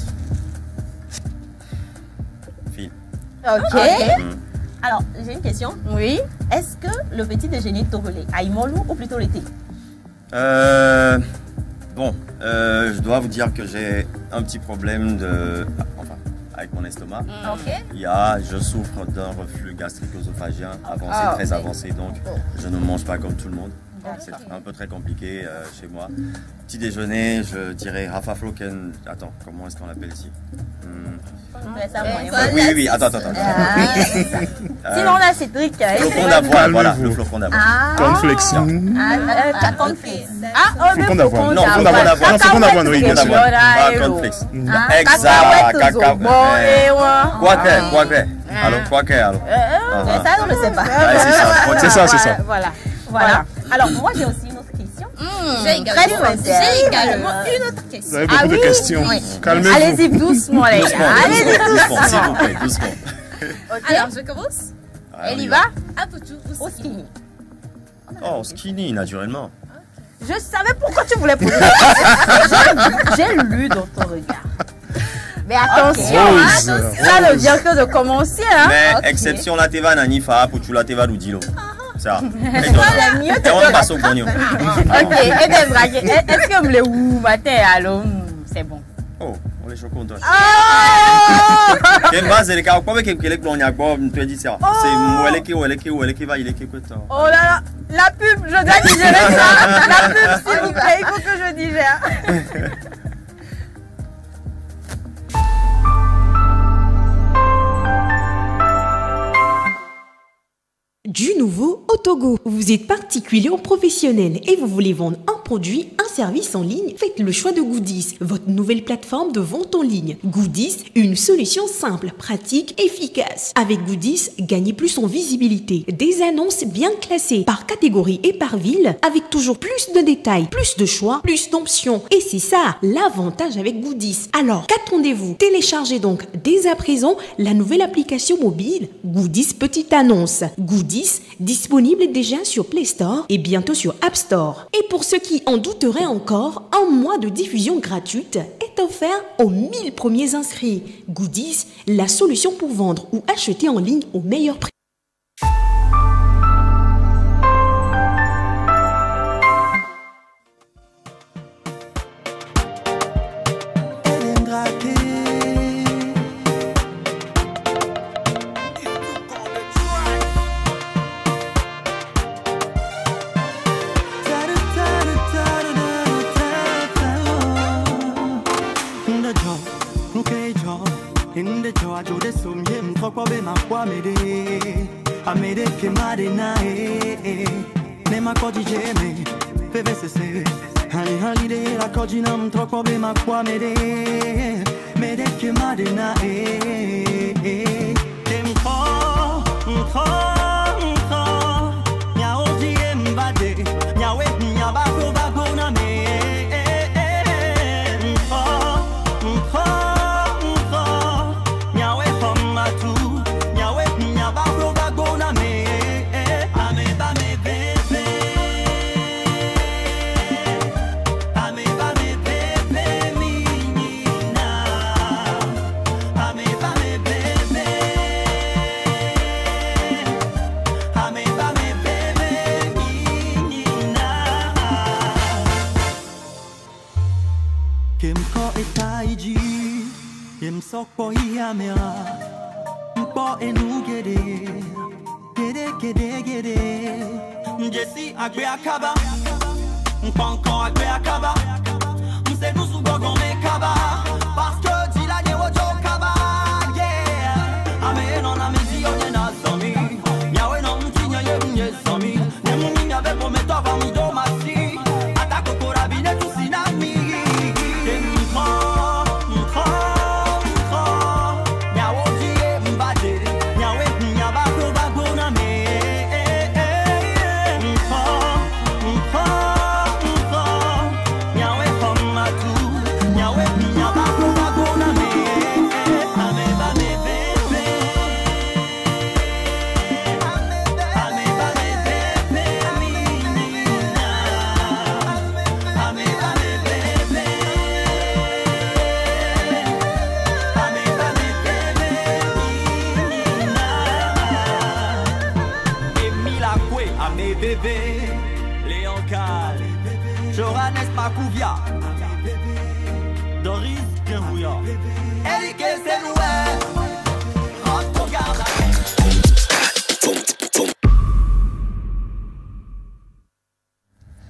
Fille. Ok. Alors, j'ai une question. Oui. Est-ce que le petit déjeuner togolais a Imolou ou plutôt l'été? Je dois vous dire que j'ai un petit problème avec mon estomac. Je souffre d'un reflux gastrique-œsophagien avancé, très avancé, donc je ne mange pas comme tout le monde. C'est un peu très compliqué chez moi. Petit déjeuner, je dirais Rafa Floken. Attends, comment est-ce qu'on l'appelle ici? Oui, attends. Sinon, on a Cédric. Flocon d'avoine, voilà, le flocon d'avoine. Cornflakes. Flocon d'avoine. Non, flocon d'avoine, oui, bien sûr. Cornflakes. Exact, cacao. Quoique. Alors. Ça, on ne sait pas. C'est ça. Voilà. Alors, moi, j'ai aussi une autre question. J'ai également une autre question. Vous avez beaucoup de questions. Calmez-vous. Allez-y doucement, les gars. Allez-y doucement, s'il vous plaît, doucement. Alors, je commence. Elle y va? Apoutou ou skinny? Oh, skinny, naturellement. Je savais pourquoi tu voulais poser ça. J'ai lu dans ton regard. Mais attention, ça ne vient que de commencer. Mais exception la teva nanifa pour tu la teva d'Udilo. Ça. Et on passe au bonio. Ok, Edem Draké, est-ce que me le ou matin alors c'est bon. Oh, on est choqués toi. Quelle base les gars, quoi que les clonia quoi, tu as dit ça. C'est où elle qui va, il est qui quoi. Oh là là, la pub, je dois digérer ça. La pub s'il vous plaît, il faut que je digère. Du nouveau au Togo. Vous êtes particulier ou professionnel et vous voulez vendre un produit, un service en ligne, faites le choix de Goodies, votre nouvelle plateforme de vente en ligne. Goodies, une solution simple, pratique, efficace. Avec Goodies, gagnez plus en visibilité. Des annonces bien classées par catégorie et par ville, avec toujours plus de détails, plus de choix, plus d'options. Et c'est ça, l'avantage avec Goodies. Alors, qu'attendez-vous? Téléchargez donc dès à présent la nouvelle application mobile Goodies Petite Annonce. Goodies, disponible déjà sur Play Store et bientôt sur App Store. Et pour ceux qui en douteraient encore, un mois de diffusion gratuite est offert aux 1000 premiers inscrits. Goodies, la solution pour vendre ou acheter en ligne au meilleur prix.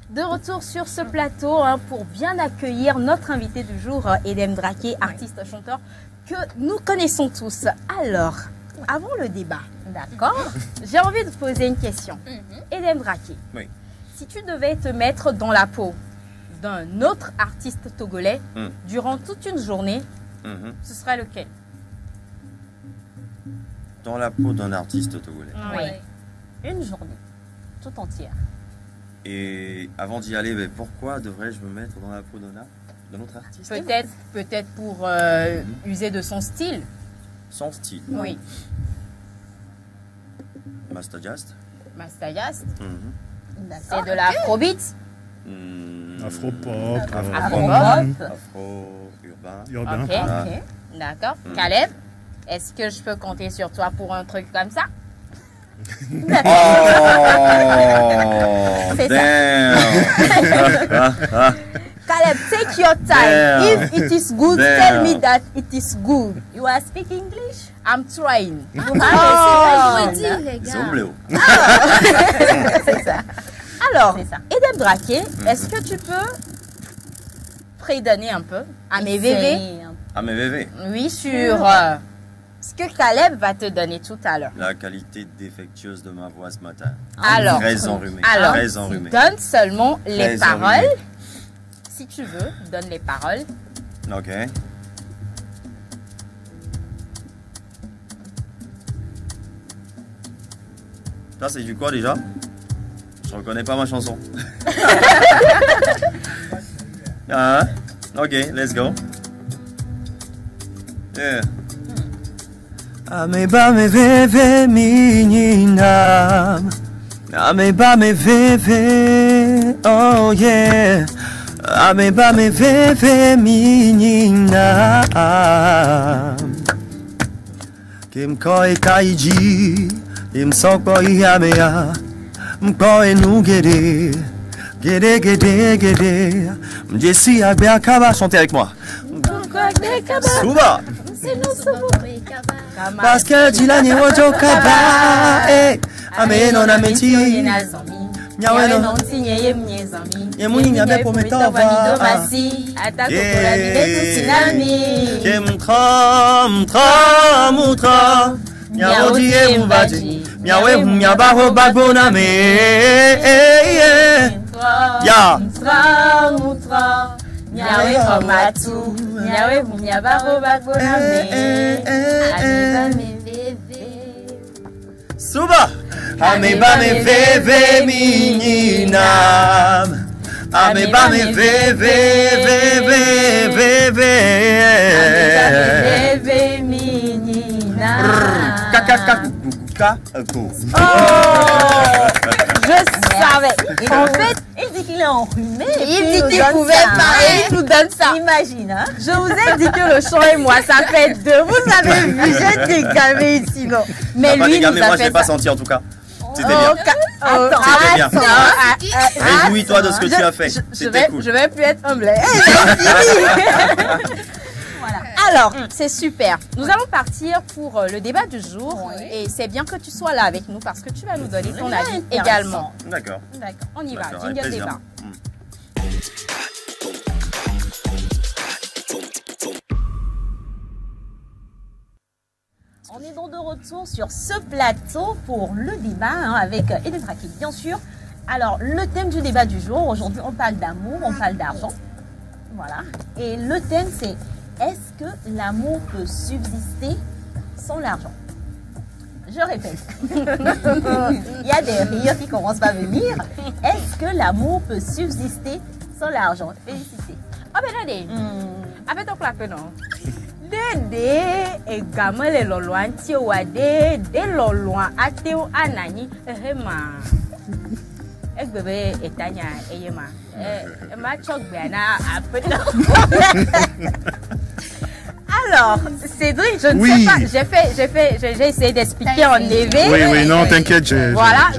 De retour sur ce plateau pour bien accueillir notre invité du jour, Edem Draké, artiste-chanteur que nous connaissons tous. Alors, avant le débat, d'accord, j'ai envie de te poser une question. Edem Draké, si tu devais te mettre dans la peau d'un autre artiste togolais durant toute une journée, ce serait lequel? Dans la peau d'un artiste togolais. Oui, une journée, tout entière. Et avant d'y aller, mais pourquoi devrais-je me mettre dans la peau d'un autre artiste? Peut-être pour user de son style. Son style? Oui. Mastajast. Mastajast. C'est de l'afrobeat. Afropop. Afro-urbain. Ok. D'accord. Caleb, est-ce que je peux compter sur toi pour un truc comme ça? Oh, c'est damn. ça. Caleb, take your time. Damn. If it is good, tell me that it is good. You are speaking English? I'm trying. C'est ça. Alors, Edem Draké, est-ce que tu peux prédonner un peu à mes VV? À mes VV? Oui, sur ce que Caleb va te donner tout à l'heure. La qualité défectueuse de ma voix ce matin. Alors, très enrhumée. Alors, très enrhumée. Donne seulement les paroles si tu veux, donne les paroles. Ok. Ça, c'est du quoi déjà? Je reconnais pas ma chanson. Ah, ok, let's go. Yeah. Ameba me veve menina, ameba me veve, oh yeah. Ameba me veve menina, kim koi kaiji, kim soko iamea, mkoi nugere, gere gere gere, mjesi agbe akaba, chantez avec moi. Souba. Parce que Dilani Wojo Kaba, Ameno na meti, Nyawe no Yemuni nyabe pometova, Mutra, Mutra, Nyawodi e Mubaji, Nyawe Myabaho Bagbona me, Ya, Mutra, Nyawe Omatu, Nyawe Myabaho Bagbona me, Suba, Ameba me veve menina, Ameba me veve, veve menina. Je savais. En fait, il dit qu'il est enrhumé. Il dit qu'il pouvait parler, il nous donne ça. Imagine, hein? Je vous ai dit que le chant et moi, ça fait deux. Vous avez vu, j'ai dégamé ici, non? Mais lui, il nous a moi, je fait l'ai pas ça. senti en tout cas. C'était bien. Attends, C'était bien. Réjouis-toi de ce que tu as fait. C'était cool. Je vais plus être humble. Voilà. Alors, c'est super. Nous allons partir pour le débat du jour. Oui. Et c'est bien que tu sois là avec nous parce que tu vas nous donner ton avis également. D'accord. D'accord, on y va. D'accord, avec Jingle plaisir. débat. On est donc de retour sur ce plateau pour le débat hein, avec Eden Rakil, bien sûr. Alors, le thème du débat du jour, aujourd'hui, on parle d'amour, on parle d'argent. Voilà. Et le thème, c'est est-ce que l'amour peut subsister sans l'argent? Je répète. Il y a des rires qui commencent à venir. Est-ce que l'amour peut subsister sans l'argent? Félicité. Ah ben regardez. Avec ton clapet non. Dede et gamin les loloan tiowade de loloan ateo anani hema. Ek bébé etanya eyema. Ma chok bena apena. Alors, Cédric, je ne sais pas, j'ai essayé d'expliquer en éveil. Oui, non, t'inquiète, j'ai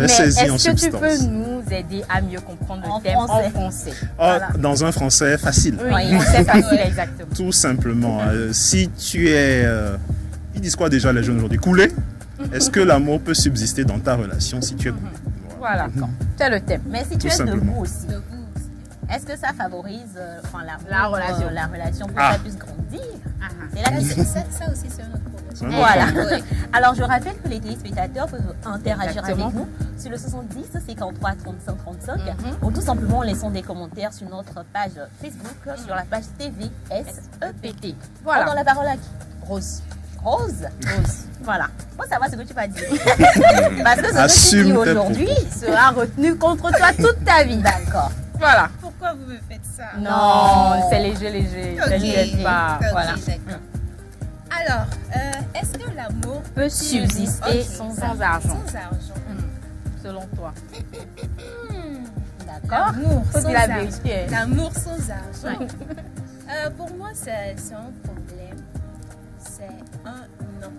saisi en substance. Est-ce que tu peux nous aider à mieux comprendre le thème en français? Voilà. Dans un français facile. Oui, français facile, exactement. Tout simplement. Si tu es... ils disent quoi déjà les jeunes aujourd'hui? Coulé? Est-ce que l'amour peut subsister dans ta relation si tu es coulé? Voilà, c'est le thème. Mais si tu es debout aussi, est-ce que ça favorise la relation pour que ça puisse grandir? C'est la question. Ça aussi, c'est un autre problème. Voilà. Alors, je rappelle que les téléspectateurs peuvent interagir avec nous sur le 70 53 35 35 ou tout simplement en laissant des commentaires sur notre page Facebook, sur la page TV SEPT. Voilà. On donne la parole à qui? Rose. Rose. Voilà. Moi, ça va ce que tu vas dire. Parce que ce que tu dis aujourd'hui sera retenu contre toi toute ta vie. D'accord. Voilà. Pourquoi vous me faites ça? Non, c'est léger. T'inquiète pas. Voilà. Alors, est-ce que l'amour peut subsister sans argent? Sans argent. Selon toi. D'accord. L'amour sans argent. Pour moi, c'est un problème. C'est un non.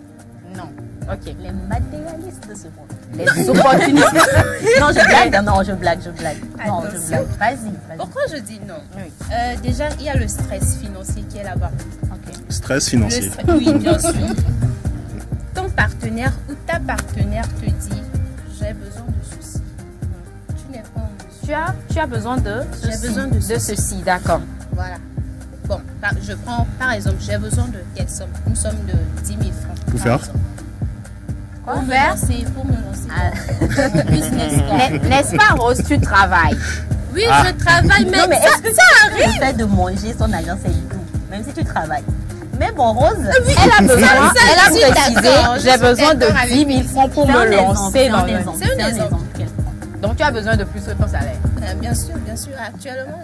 Non. Ok. Les matérialistes de ce monde. Les opportunistes. Non, je blague. Non, je blague. Non, je blague. Vas-y. Pourquoi je dis non? Déjà, il y a le stress financier qui est là-bas. Stress financier. Oui, bien sûr. Ton partenaire ou ta partenaire te dit j'ai besoin de ceci. Tu n'es pas en mesure. Tu as besoin de ceci. J'ai besoin de ceci, d'accord. Voilà. Bon, je prends par exemple, j'ai besoin de quelle somme? Une somme de 10 000 francs. Pour faire Pour me lancer dans le business. N'est-ce pas, Rose, tu travailles? Oui, je travaille, mais, Non, mais est-ce que ça arrive. le fait de manger son argent, c'est tout, même si tu travailles. Mais bon, Rose, elle a besoin, elle a précisé, j'ai besoin de 10 000 francs pour me lancer dans le... C'est une exemple. Donc tu as besoin de plus que ton salaire. Bien sûr, actuellement,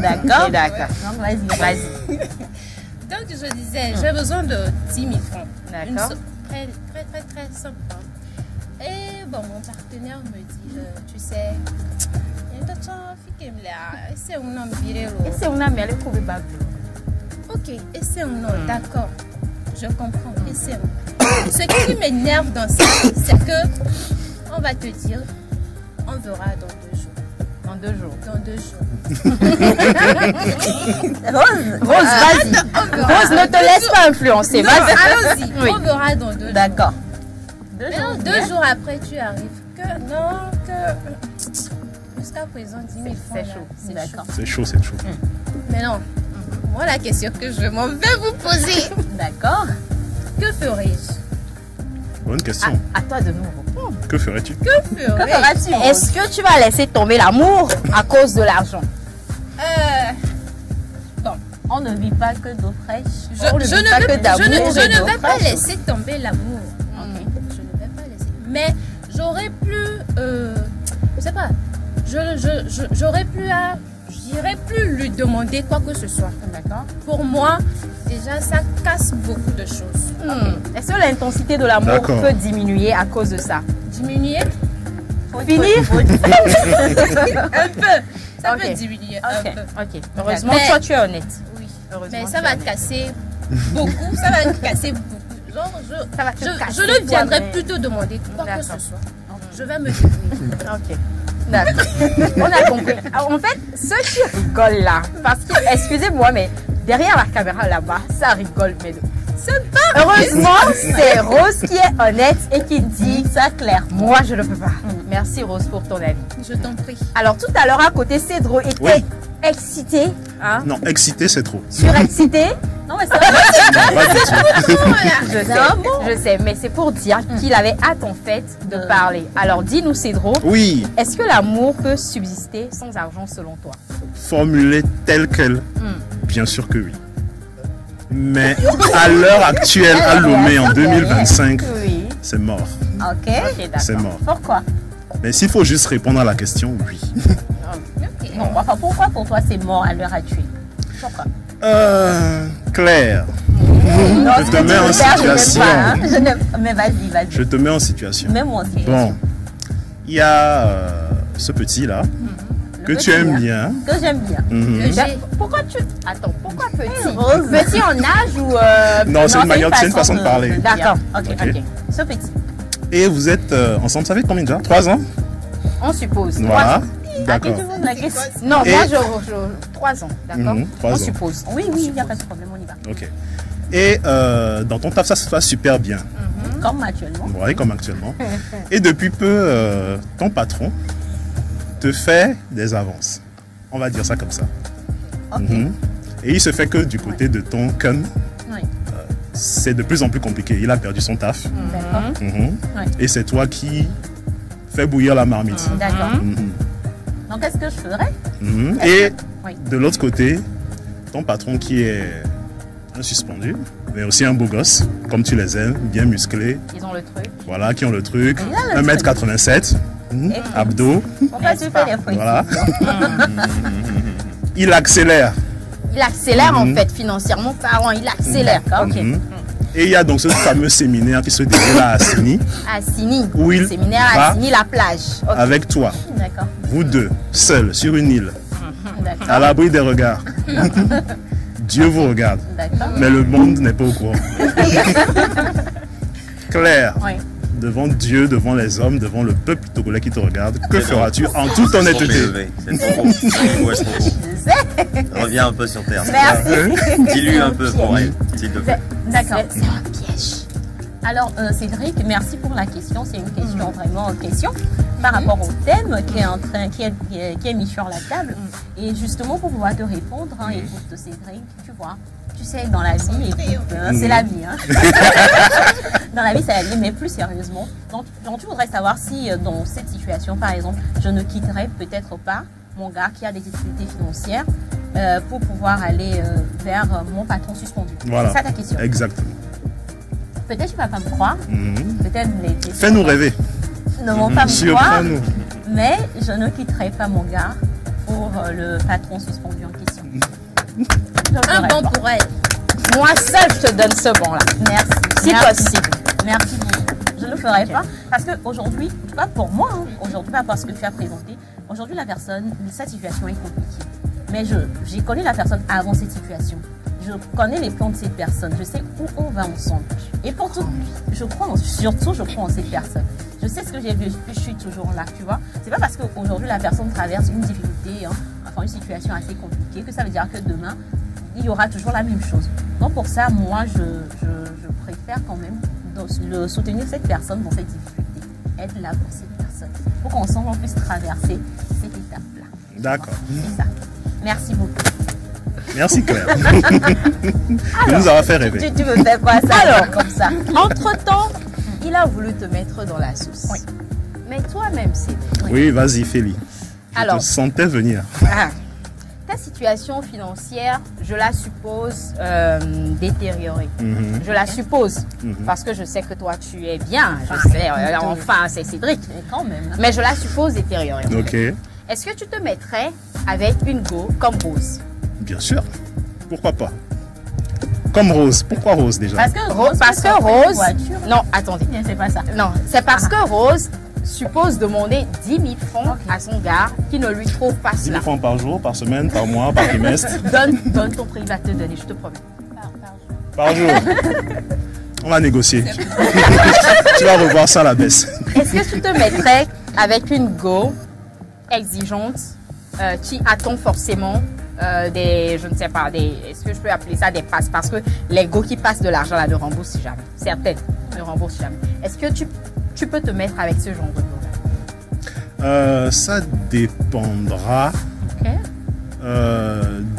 d'accord. D'accord. Donc, vas-y. Donc, je disais, j'ai besoin de 10 000 francs. D'accord. Très, très, très, très simple. Et bon, mon partenaire me dit, tu sais, il y a d'autres filles qui me disent, c'est un homme viré. C'est un homme, elle est couvée par Ok, et c'est un homme, d'accord. Je comprends, et c'est un. Ce qui m'énerve dans ça, c'est que, on va te dire, on verra dans 2 jours. Dans 2 jours. Dans 2 jours. Rose, vas-y. Rose, ne te laisse pas influencer. Vas-y. Allons-y. Oui. On verra dans 2 jours. D'accord. 2 jours après, tu arrives. Jusqu'à présent, 10 000 francs. C'est chaud. D'accord. C'est chaud, c'est chaud. Mais non. Moi, la question que je m'en vais vous poser. D'accord. Que ferais-je? Bonne question. À toi de nous répondre. Que ferais-tu? Que ferais-tu? Est-ce que tu vas laisser tomber l'amour à cause de l'argent? Bon. On ne vit pas que d'eau fraîche. Je ne vais pas laisser tomber l'amour. Okay. Je ne vais pas laisser. Mais j'aurais plus... je sais pas. J'aurais plus à... J'irais plus lui demander quoi que ce soit. D'accord. Pour moi, déjà, ça casse beaucoup de choses. Est-ce que l'intensité de l'amour peut diminuer à cause de ça? Diminuer? Finir? Un peu. Ça peut diminuer un peu. Ok. Heureusement, toi, tu es honnête. Oui. Mais ça va te casser beaucoup. Ça va te casser beaucoup. Genre, je ne viendrai plutôt demander quoi que ce soit. Je vais me débrouiller. Ok. D'accord. On a compris. En fait, ceux qui rigolent là, parce que, excusez-moi, mais derrière la caméra là-bas, ça rigole. Mais c'est pas. Heureusement, c'est Rose qui est honnête et qui dit ça clair. Moi, je ne peux pas. Merci Rose pour ton avis. Je t'en prie. Alors tout à l'heure à côté, Cédro était excité. Hein? Non, excité, c'est trop. Surexcité. Non, mais c'est je sais, mais c'est pour dire qu'il avait hâte en fait de parler. Alors dis-nous Cédro. Oui. Est-ce que l'amour peut subsister sans argent selon toi? Formulé tel quel, bien sûr que oui. Mais à l'heure actuelle, à Lomé en 2025, c'est mort. Ok. C'est mort. Pourquoi? Mais s'il faut juste répondre à la question, oui. Bon, enfin, pourquoi pour toi c'est mort à l'heure actuelle? Pourquoi? Claire, non, je te mets en situation. Mais vas-y. Je te mets en situation. Mets-moi en situation. Bon, il y a ce petit là que tu aimes bien. Que j'aime bien. Pourquoi tu... Attends, pourquoi petit? Petit en âge ou... Non, c'est une façon de parler. D'accord, ok. Ce petit. Et vous êtes ensemble, ça fait combien déjà? 3 ans? On suppose. Voilà. D'accord. Non, moi je 3 ans, d'accord? On suppose. Oui, il n'y a pas de problème, on y va. Ok. Et dans ton taf, ça se passe super bien. Comme actuellement. Oui, comme actuellement. Et depuis peu, ton patron te fait des avances. On va dire ça comme ça. Et il se fait que du côté de ton con, c'est de plus en plus compliqué. Il a perdu son taf. Et c'est toi qui fais bouillir la marmite. D'accord. Donc, qu'est-ce que je ferais? Et de l'autre côté, ton patron qui est un suspendu, mais aussi un beau gosse, comme tu les aimes, bien musclés. Ils ont le truc. Voilà, qui ont le truc. 1m87, abdos. Pourquoi tu fais les fruits? Voilà. Il accélère. Il accélère en fait, financièrement parlant, il accélère. Et il y a donc ce fameux séminaire qui se déroule à Assini. Assini. Séminaire à Assini, la plage. Avec toi. D'accord. Vous deux, seuls, sur une île. À l'abri des regards. Dieu vous regarde. Mais le monde n'est pas au courant. Claire. Devant Dieu, devant les hommes, devant le peuple togolais qui te regarde, que feras-tu en toute honnêteté? Reviens un peu sur terre. Merci. Dis-lui un peu pour elle, s'il te plaît. D'accord. C'est un piège. Alors, Cédric, merci pour la question. C'est une question vraiment par rapport au thème qui est mis sur la table. Et justement, pour pouvoir te répondre, écoute, Cédric, tu vois, tu sais, dans la vie, c'est la vie. dans la vie, ça allait, mais plus sérieusement. Donc, tu voudrais savoir si dans cette situation, par exemple, je ne quitterais peut-être pas mon gars qui a des difficultés financières pour pouvoir aller vers mon patron suspendu. Voilà. C'est ça ta question? Exactement. Peut-être tu ne vas pas me croire. Peut-être les questions Fais-nous rêver. ne vont pas me croire. Surprends-nous. Mais je ne quitterai pas mon gars pour le patron suspendu en question. Un bon pour elle. Moi seule, je te donne ce bon là. Merci. Si Merci. possible. Merci beaucoup. Je ne le ferai pas parce qu'aujourd'hui, pas pour moi, hein, aujourd'hui, pas parce que tu as présenté, aujourd'hui la personne, sa situation est compliquée. Mais j'ai connu la personne avant cette situation. Je connais les plans de cette personne. Je sais où on va ensemble. Et pour tout, surtout, je crois en cette personne. Je sais ce que j'ai vécu, je suis toujours là, tu vois. C'est pas parce qu'aujourd'hui la personne traverse une difficulté, hein, enfin une situation assez compliquée, que ça veut dire que demain, il y aura toujours la même chose. Donc pour ça, moi, je préfère quand même soutenir cette personne dans cette difficulté. Être là pour cette personne. Pour qu'ensemble, on puisse traverser cette étape-là. D'accord. C'est ça. Merci beaucoup. Merci Claire. Tu nous auras fait rêver. Tu me fais quoi ça Alors, comme ça? Entre-temps, il a voulu te mettre dans la sauce. Oui. Mais toi-même, c'est... Oui, vas-y, Félie. Je Alors, te sentais venir. Ta situation financière, je la suppose détériorée. Je la suppose. Parce que je sais que toi, tu es bien. Je sais, enfin, c'est Cédric. Mais quand même. Mais je la suppose détériorée. Ok. Est-ce que tu te mettrais avec une go comme Rose? Bien sûr. Pourquoi pas? Comme Rose. Pourquoi Rose déjà? Parce que Rose, non, attendez. C'est pas ça. Non, c'est parce que Rose suppose demander 10 000 francs à son gars qui ne lui trouve pas 10 cela. 000 francs par jour, par semaine, par mois, par trimestre. Donne ton prix, il va te donner, je te promets. Par jour. On va négocier. Tu vas revoir ça à la baisse. Est-ce que tu te mettrais avec une go exigeante qui attend forcément je ne sais pas, est-ce que je peux appeler ça des passes? Parce que les go qui passent de l'argent là ne remboursent jamais. Certaines ne remboursent jamais. Est-ce que tu peux te mettre avec ce genre de go? Ça dépendra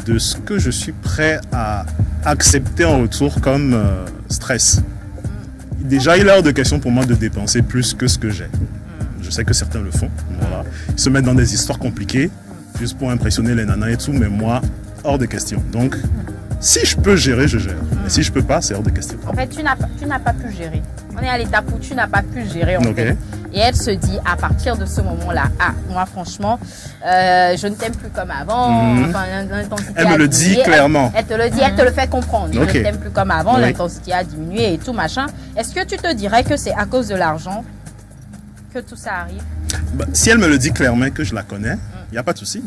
de ce que je suis prêt à accepter en retour comme stress. Déjà, il est hors de question pour moi de dépenser plus que ce que j'ai. Je sais que certains le font. Voilà. Ils se mettent dans des histoires compliquées juste pour impressionner les nanas et tout, mais moi, hors de question. Donc, si je peux gérer, je gère. Mais si je peux pas, c'est hors de question. En fait, tu n'as pas pu gérer. On est à l'étape où tu n'as pas pu gérer en fait. Et elle se dit à partir de ce moment-là, moi franchement, je ne t'aime plus comme avant. Enfin, elle me le dit clairement. Elle te le dit, elle te le fait comprendre. Je ne t'aime plus comme avant, l'intensité a diminué et tout machin. Est-ce que tu te dirais que c'est à cause de l'argent que tout ça arrive? Bah, si elle me le dit clairement que je la connais, il n'y a pas de souci.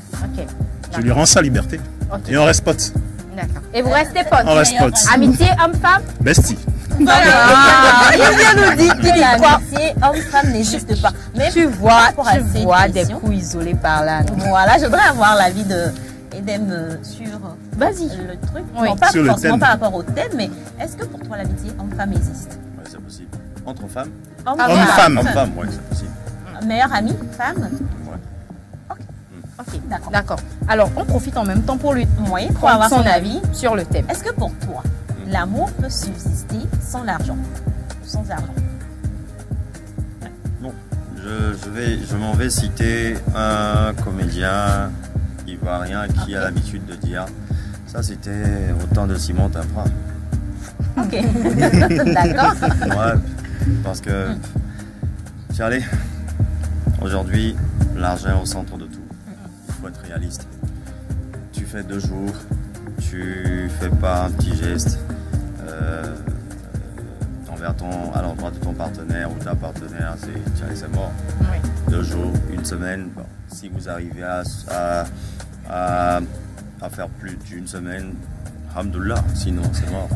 Je lui rends sa liberté. Et on reste potes. D'accord. Et vous restez potes? On reste potes. Amitié homme-femme? Bestie. Voilà. Il vient nous dire qu'il est quoi? L'amitié homme-femme n'existe pas. Mais tu vois des questions, coups isolés par là. Voilà, je voudrais avoir l'avis d'Edem sur le truc. Oui. Non, pas sur forcément par rapport au thème, mais est-ce que pour toi l'amitié homme-femme existe? Oui, c'est possible. Entre femmes? Homme-femme. Homme-femme, oui, c'est possible. Meilleure amie, femme? Ok, d'accord. Alors, on profite en même temps pour lui pour avoir son avis sur le thème. Est-ce que pour toi, l'amour peut subsister sans l'argent? Sans argent? Bon, je m'en vais citer un comédien ivoirien qui a l'habitude de dire ça c'était autant de ciment d'un bras. Ok, d'accord. Ouais, parce que, allez, aujourd'hui, l'argent est au centre de tout. Il faut être réaliste. Tu fais 2 jours, tu fais pas un petit geste à l'endroit de ton partenaire ou ta partenaire, c'est mort. Oui. 2 jours, 1 semaine, bon, si vous arrivez à faire plus d'1 semaine, alhamdoulilah, sinon c'est mort.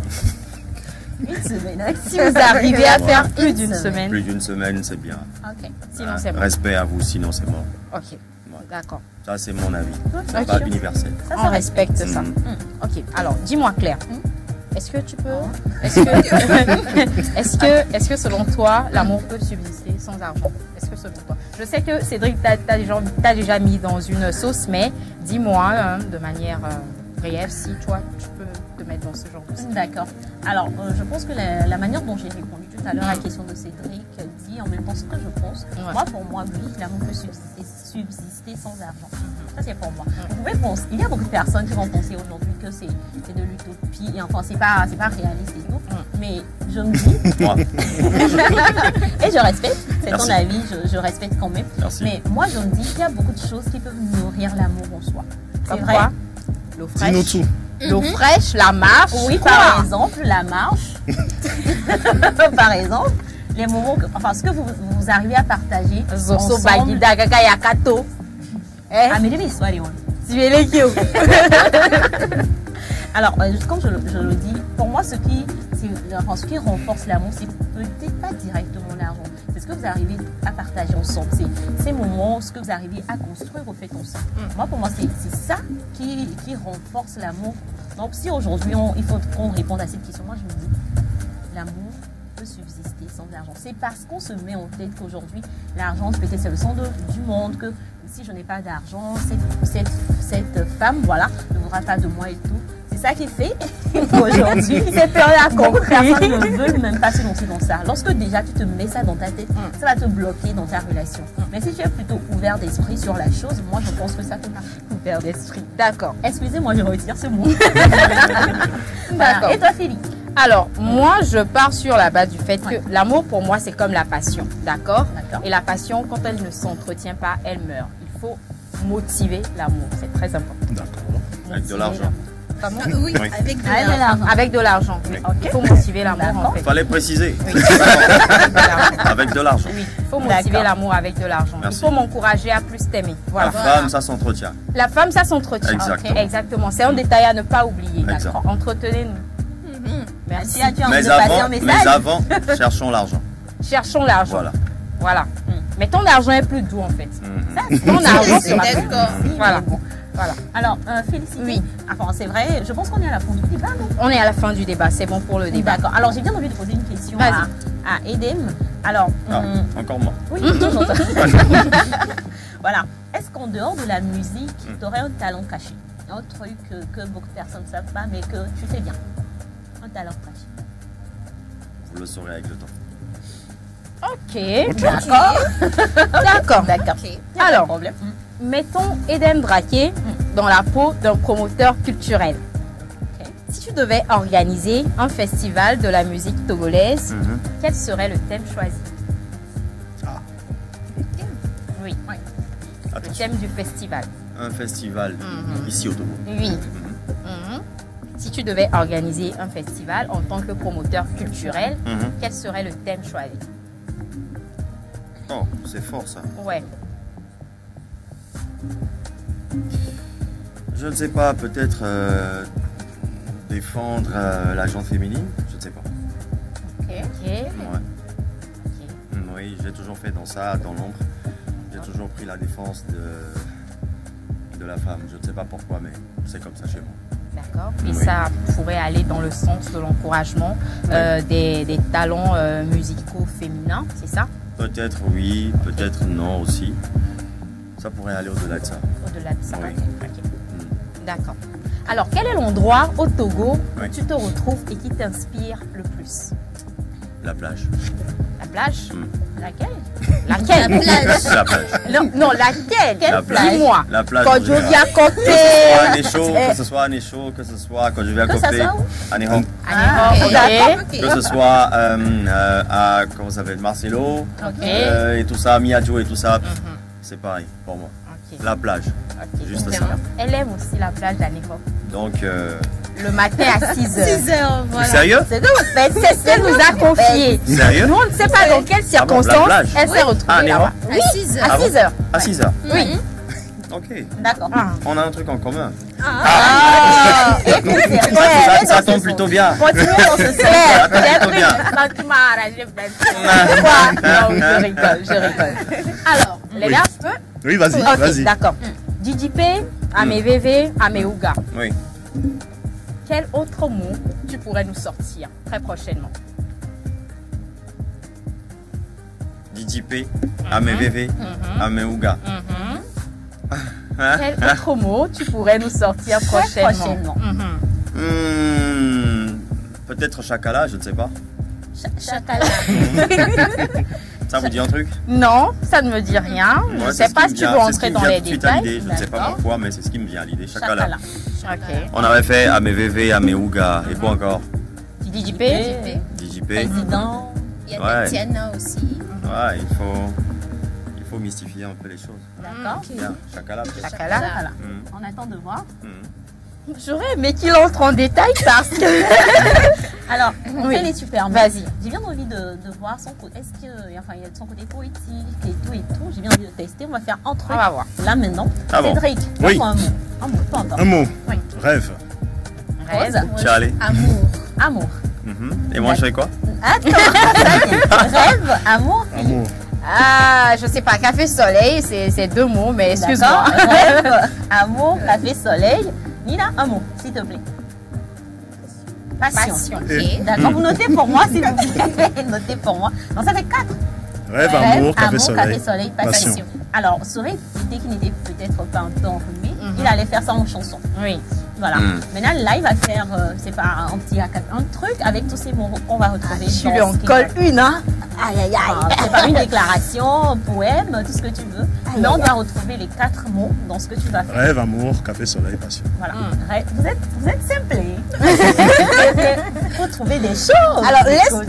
Une semaine. Si vous arrivez à faire plus d'une semaine. Plus d'une semaine, c'est bien. Ok. Sinon, c'est mort. Respect à vous, sinon c'est mort. Ok. D'accord. Ça, c'est mon avis. C'est pas universel. On respecte ça. Ok. Alors, dis-moi Claire. Est-ce que tu peux... Est-ce que selon toi, l'amour peut subsister sans argent? Est-ce que selon toi? Je sais que Cédric t'a déjà mis dans une sauce, mais dis-moi de manière brève si toi, tu peux te mettre dans ce genre de sauce. D'accord. Alors, je pense que la manière dont j'ai répondu tout tout à l'heure la question de Cédric dit en même temps ce que je pense. Moi, pour moi, oui, l'amour peut subsister sans argent. Ça, c'est pour moi. Vous pouvez penser, il y a beaucoup de personnes qui vont penser aujourd'hui que c'est de l'utopie. Et enfin, c'est pas réaliste et tout. Mais je me dis... et je respecte, c'est ton avis, je respecte quand même. Merci. Mais moi, je me dis qu'il y a beaucoup de choses qui peuvent nourrir l'amour en soi. C'est vrai. L'eau fraîche. Dis-nous tout. L'eau fraîche, la marche. Oui, par exemple, la marche. Par exemple, les moments que, enfin, ce que vous arrivez à partager ensemble. Alors, comme je le dis, pour moi, ce qui renforce l'amour, c'est peut-être pas directement l'argent. C'est ce que vous arrivez à partager ensemble. C'est ces moments, ce que vous arrivez à construire au fait ensemble. Moi, pour moi, c'est ça qui renforce l'amour. Donc, si aujourd'hui, il faut qu'on réponde à cette question, moi, je me dis, l'amour peut subsister sans l'argent. C'est parce qu'on se met en tête qu'aujourd'hui, l'argent, peut-être c'est le centre du monde, que si je n'ai pas d'argent, cette femme, voilà, ne voudra pas de moi et tout. C'est ça qui fait qu'aujourd'hui, personne ne veut même pas se lancer dans ça. Lorsque déjà tu te mets ça dans ta tête, ça va te bloquer dans ta relation. Mais si tu es plutôt ouvert d'esprit sur la chose, moi je pense que ça peut marcher. Ouvert d'esprit. D'accord. Excusez-moi, je retire ce mot. D'accord. Et toi, Philippe? Alors, moi, je pars sur la base du fait que l'amour, pour moi, c'est comme la passion. D'accord? Et la passion, quand elle ne s'entretient pas, elle meurt. Il faut motiver l'amour. C'est très important. D'accord. Avec de l'argent. Comment? Oui, avec de l'argent. Avec de l'argent. Oui. Il faut motiver l'amour, en fait. Fallait préciser. Oui. Avec de l'argent. Oui, il faut motiver l'amour avec de l'argent. Il faut m'encourager à plus t'aimer. Voilà. La femme, ça s'entretient. La femme, ça s'entretient. Exactement. Exactement. C'est un détail à ne pas oublier. D'accord. Entretenez-nous. Merci. Mais avant, cherchons l'argent. Cherchons l'argent. Voilà. Voilà. Mais ton argent est plus doux, en fait. Ton argent sera plus doux. Voilà. Voilà. Alors, Félicité. Oui. Enfin, c'est vrai, je pense qu'on est à la fin du débat, non? On est à la fin du débat, c'est bon pour le débat. D'accord. Alors, j'ai bien envie de poser une question à Edem. Alors, encore moi. Oui, j'entends. Voilà. Est-ce qu'en dehors de la musique, tu aurais un talent caché? Un truc que beaucoup de personnes ne savent pas, mais que tu fais bien? Un talent caché. Vous le saurez avec le temps. Ok. D'accord. D'accord. Alors, mettons Eden Draké dans la peau d'un promoteur culturel. Si tu devais organiser un festival de la musique togolaise, quel serait le thème choisi? Oui. Le thème du festival. Un festival ici au Togo. Oui. Si tu devais organiser un festival en tant que promoteur culturel, quel serait le thème choisi? Oh, c'est fort ça. Ouais. Je ne sais pas, peut-être défendre la gente féminine, je ne sais pas. Ok. Ouais. Oui, j'ai toujours fait dans ça, dans l'ombre. J'ai toujours pris la défense de la femme. Je ne sais pas pourquoi, mais c'est comme ça chez moi. D'accord. Et ça pourrait aller dans le sens de l'encouragement des talents musicaux féminins, c'est ça? Peut-être oui, peut-être non aussi. Ça pourrait aller au-delà de ça. Au-delà de ça, oui. D'accord. Alors, quel est l'endroit au Togo où tu te retrouves et qui t'inspire le plus? La plage. La plage? Laquelle? La plage. La plage. Non, laquelle? La plage. Dis-moi. La plage. Quand je viens côté. Que ce soit à Nécho, que ce soit quand je viens côté à Néron. Que ce soit à, comment ça s'appelle, Marcelo. Et tout ça, Miadjo et tout ça. C'est pareil pour moi. La plage. Juste ça. Elle aime aussi la plage d'Anéro. Donc. Le matin à 6h. 6h, voilà. Sérieux? C'est ce que vous faites, c'est ce qu'elle nous a confié. Sérieux? Nous, on ne sait pas dans quelles circonstances elle s'est retrouvée là-bas. Oui, à 6h. À 6h. À 6h. Oui. Ok. D'accord. On a un truc en commun. Écoutez, ça tombe plutôt bien. Continuons dans ce sens. Tu m'as arrangé. Je rigole. Alors, les gars, je peux? Oui, vas-y, vas-y. D'accord. DJP, Ameveve, Ameuga. Oui. Quel autre mot tu pourrais nous sortir très prochainement? DJP, Ameveve, Ameuga. Quel autre mot tu pourrais nous sortir prochainement? Peut-être Chakala, je ne sais pas. Chakala. Ça vous dit un truc? Non, ça ne me dit rien. Je ne sais pas si tu veux entrer dans les détails. Je ne sais pas pourquoi, mais c'est ce qui me vient à l'idée. Chakala. Ok. On avait fait Ameveve, Ameuga, et quoi encore? DJP. Président. Il y a des Tiana aussi. Ouais, il faut mystifier un peu les choses. D'accord. Bien, Chakala. Chakala. On attend de voir. J'aurais aimé qu'il entre en détail parce que... Alors, on fait les super. Vas-y. J'ai bien envie de voir son côté. Est-ce qu'il y a son côté poétique et tout. J'ai bien envie de tester. On va faire un truc. On va voir. Là maintenant. Ah bon. Cédric, Oui. un mot. Un mot, pas encore. Un mot. Oui. Rêve. Rose. Charlie. Amour. Et moi, je fais quoi? Attends. Rêve, amour. Amour. Ah, je sais pas. Café soleil, c'est 2 mots, mais excuse-moi. Rêve, amour, café, soleil. Nina, un mot, s'il te plaît. Passion. Ok. D'accord, vous notez pour moi, s'il vous plaît. Notez pour moi. Donc ça fait 4. Rêve, amour, café, soleil, passion. Alors, ça aurait été qu'il n'était peut-être pas un peu enrhumé, il allait faire ça en chanson. Oui. Voilà. Maintenant, là, il va faire, c'est pas un petit un truc avec tous ces mots qu'on va retrouver. Tu lui en colles une, hein? Aïe, aïe, aïe. C'est pas une déclaration, un poème, tout ce que tu veux. Mais on doit retrouver les 4 mots dans ce que tu vas faire. Rêve, amour, café, soleil, passion. Voilà. Vous êtes simplés. Il faut trouver des choses. Alors,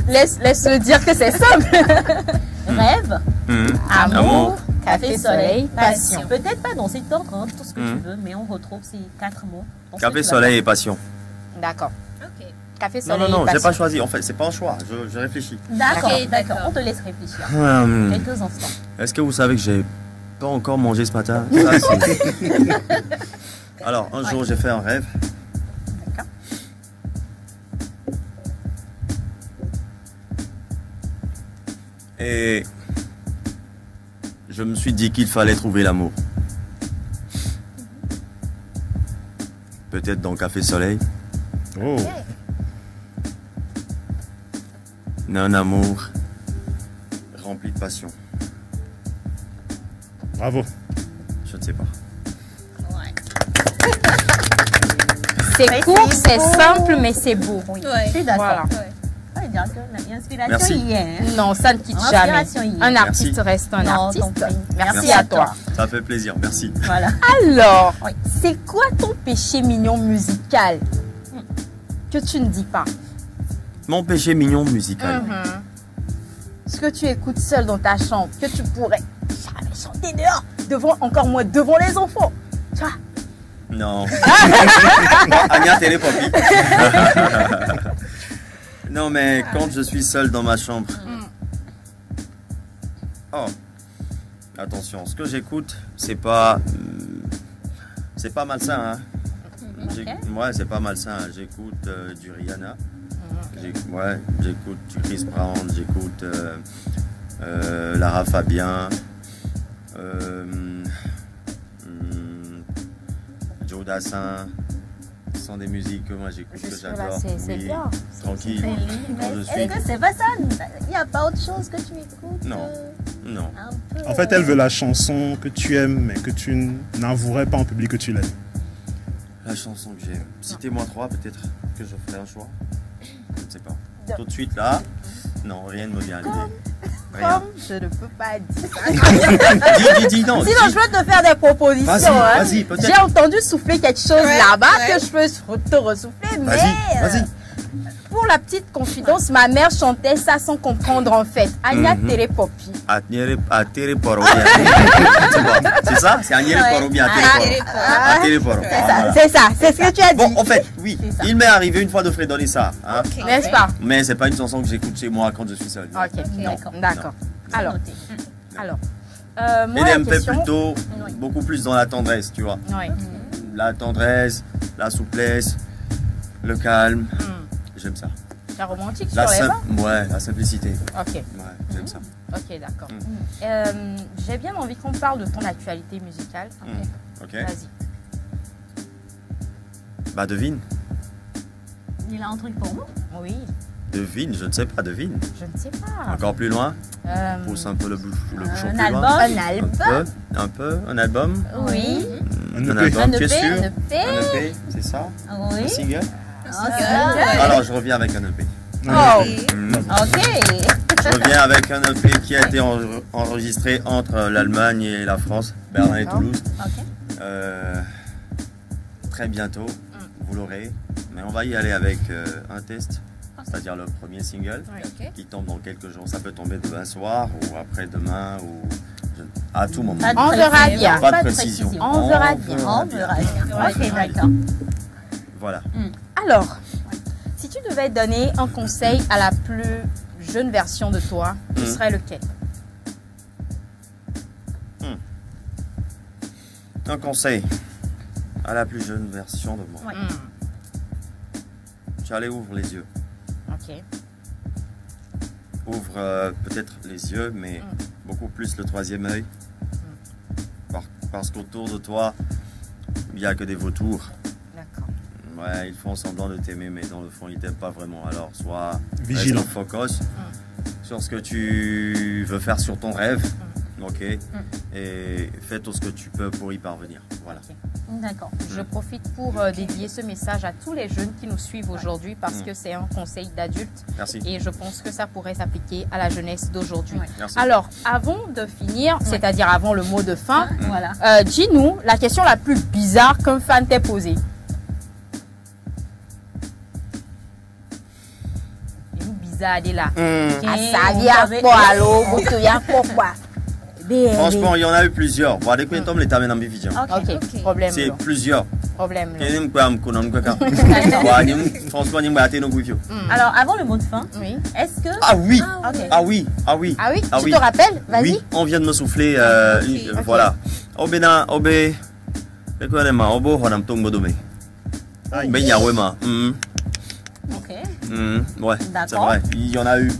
laisse-le dire que c'est simple. Rêve, amour, café, soleil, passion. Peut-être pas dans cet ordre, hein, tout ce que tu veux, mais on retrouve ces 4 mots. Café, soleil et passion. D'accord. Ok. Café, soleil Non, et passion. j'ai pas choisi. En fait, c'est pas un choix. Je réfléchis. D'accord, Ok, d'accord. d'accord. On te laisse réfléchir. Quelques instants. Est-ce que vous savez que j'ai pas encore mangé ce matin? Ça, c'est- Alors, un jour, j'ai fait un rêve. D'accord. Et je me suis dit qu'il fallait trouver l'amour. Peut-être dans Café Soleil. Oh. Un amour rempli de passion. Bravo. Je ne sais pas. C'est court, c'est simple, mais c'est beau. Oui. Je suis d'accord. Voilà. Ça veut dire que l'inspiration Merci. y est. Hein. Non, ça ne quitte jamais. Inspiration y est. Un artiste Merci. reste un Non, artiste. t'en prie. Merci à toi. Ça fait plaisir, merci. Voilà. Alors, Oui. c'est quoi ton péché mignon musical que tu ne dis pas? Mon péché mignon musical. Ce que tu écoutes seul dans ta chambre, que tu pourrais jamais chanter dehors, devant, encore moins devant les enfants. Tu vois? Non. Anya Télépopi. Non, mais quand je suis seul dans ma chambre. Oh. Attention, ce que j'écoute, c'est pas malsain, hein. Ouais, c'est pas malsain. J'écoute du Rihanna. J'écoute du Chris Brown. J'écoute Lara Fabian. Joe Dassin. Ce sont des musiques que moi j'écoute, que j'adore. C'est Oui, bien. tranquille. Quand je suis... Est-ce que c'est pas ça? Il n'y a pas autre chose que tu écoutes? Non. Non. Un peu, En fait, elle veut la chanson que tu aimes, mais que tu n'avouerais pas en public que tu l'aimes. La chanson que j'aime. Citez-moi 3, peut-être que je ferai un choix. Je ne sais pas. Tout de suite là, non, rien ne me vient à l'idée. Rien. Comme je ne peux pas dire. Dis, non. Sinon, je peux te faire des propositions. Vas-y, hein. vas-y, peut-être. J'ai entendu souffler quelque chose là-bas que je peux te ressouffler, mais Vas-y. pour la petite confidence, ma mère chantait ça sans comprendre en fait. Anya Télépopi. Atere Poro. C'est ça? C'est Agnere Poro bien. Atere Poro. C'est ça, c'est ce que tu as dit. Bon, en fait, oui, il m'est arrivé une fois de fredonner ça. Hein? N'est-ce pas? Mais c'est pas une chanson que j'écoute chez moi quand je suis seul. Ok, Non. d'accord. Alors, Et moi, la un peu question... plutôt, beaucoup plus dans la tendresse, tu vois. Oui. La tendresse, la souplesse, le calme. J'aime ça. C'est romantique La sur les mains? Ouais, la simplicité. Ok. Ouais, j'aime ça. Ok, d'accord. J'ai bien envie qu'on parle de ton actualité musicale. Ok. Vas-y. Bah devine. Il a un truc pour nous? Oui. Devine, je ne sais pas, devine. Je ne sais pas. Encore plus loin. Pousse un peu le bouchon Un plus album? loin. Un album? Un peu, un album. Oui. Un EP. album, tu es EP, sûr? un EP. Un EP, c'est ça? Oui. Un single? Un single. Alors je reviens avec un EP. Oh, ok. Je reviens avec un EP qui a été enregistré entre l'Allemagne et la France, Berlin et Toulouse. Très bientôt, vous l'aurez. Mais on va y aller avec un test, c'est-à-dire le premier single qui tombe dans quelques jours. Ça peut tomber demain soir ou après-demain ou à tout moment. On verra bien. Pas de précision. On verra bien. On verra bien. Ok, d'accord. Voilà. Alors, si tu devais donner un conseil à la plus jeune version de toi, ce serait lequel? Un conseil à la plus jeune version de moi. Tu allais ouvre les yeux. Ok. Ouvre peut-être les yeux, mais beaucoup plus le troisième œil. Parce qu'autour de toi, il n'y a que des vautours. D'accord. Ouais, ils font semblant de t'aimer, mais dans le fond, ils t'aiment pas vraiment. Alors, sois vigilant. Focus sur ce que tu veux faire sur ton rêve. Ok. Et fais tout ce que tu peux pour y parvenir. Voilà. D'accord. Je profite pour dédier ce message à tous les jeunes qui nous suivent aujourd'hui parce que c'est un conseil d'adulte. Merci. Et je pense que ça pourrait s'appliquer à la jeunesse d'aujourd'hui. Merci. Alors, avant de finir, c'est-à-dire avant le mot de fin, voilà. dis-nous la question la plus bizarre qu'un fan t'ait posée. Bizarre, là. Franchement, il y en a eu plusieurs. Ok, problème. C'est plusieurs. Problème. Alors, avant le mot de fin, est-ce que... Ah oui. Ah oui. Tu te rappelles? Vas-y. Oui, on vient de me souffler. Voilà. Obena, Obé. Obo, Honam Tung Bodome. Benyawema. Ok. Ouais, c'est vrai. Il y en a eu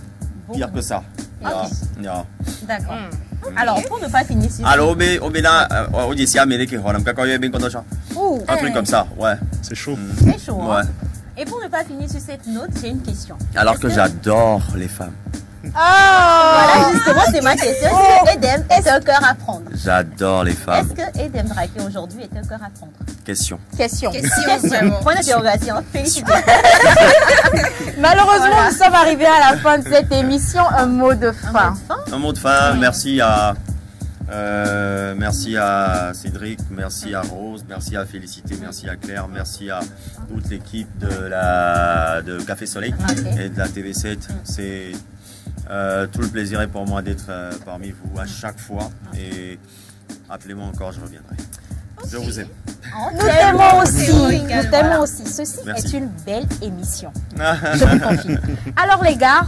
pire que ça. D'accord. Alors, pour ne pas finir sur... Alors, un truc comme ça, ouais. C'est chaud. C'est chaud, ouais. Hein? Et pour ne pas finir sur cette note, j'ai une question. Alors que j'adore les femmes. Voilà, justement, c'est ma question. Est-ce que Edem est un cœur à prendre? J'adore les femmes. Est-ce que Edem Drake aujourd'hui est un cœur à prendre? Question. Point d'interrogation. Félicitations. Malheureusement, nous sommes arrivés à la fin de cette émission. Un mot de fin. Un mot de fin. Merci à Cédric, merci à Rose, merci à Félicité, merci à Claire, merci à toute l'équipe de Café Soleil et de la TV7. C'est tout le plaisir est pour moi d'être parmi vous à chaque fois et appelez-moi encore, je reviendrai. Je vous aime. Nous t'aimons aussi. Nous t'aimons aussi. Ceci est une belle émission. Je vous confie. Alors les gars,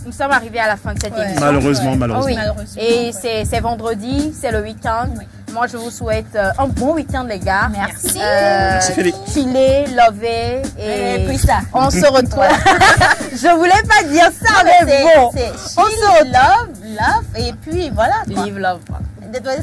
nous sommes arrivés à la fin de cette émission. Malheureusement. Oui. Et c'est vendredi, c'est le week-end. Moi, je vous souhaite un bon week-end, les gars. Merci. Merci, Félix. Chiller, lover et puis ça. On se retrouve. Je voulais pas dire ça, mais bon. On se retrouve, love, et puis voilà. Live, love.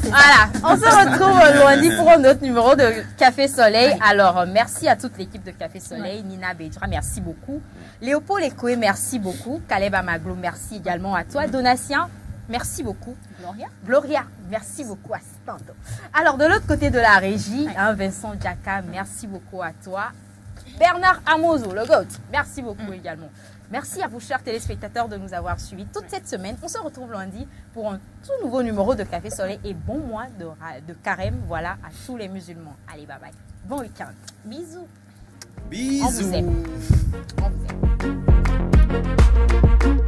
Voilà, on se retrouve lundi pour un autre numéro de Café Soleil. Alors, merci à toute l'équipe de Café Soleil. Nina Bédra, merci beaucoup. Léopold Ekoé, merci beaucoup. Caleb Amaglo, merci également à toi. Donatien, merci beaucoup. Gloria, merci beaucoup. Assistante. Alors, de l'autre côté de la régie, Vincent Djaka, merci beaucoup à toi. Bernard Amozo, le GOAT, merci beaucoup également. Merci à vous, chers téléspectateurs, de nous avoir suivis toute cette semaine. On se retrouve lundi pour un tout nouveau numéro de Café Soleil et bon mois de carême, voilà, à tous les musulmans. Allez, bye bye. Bon week-end. Bisous. Bisous. On vous aime. On vous aime.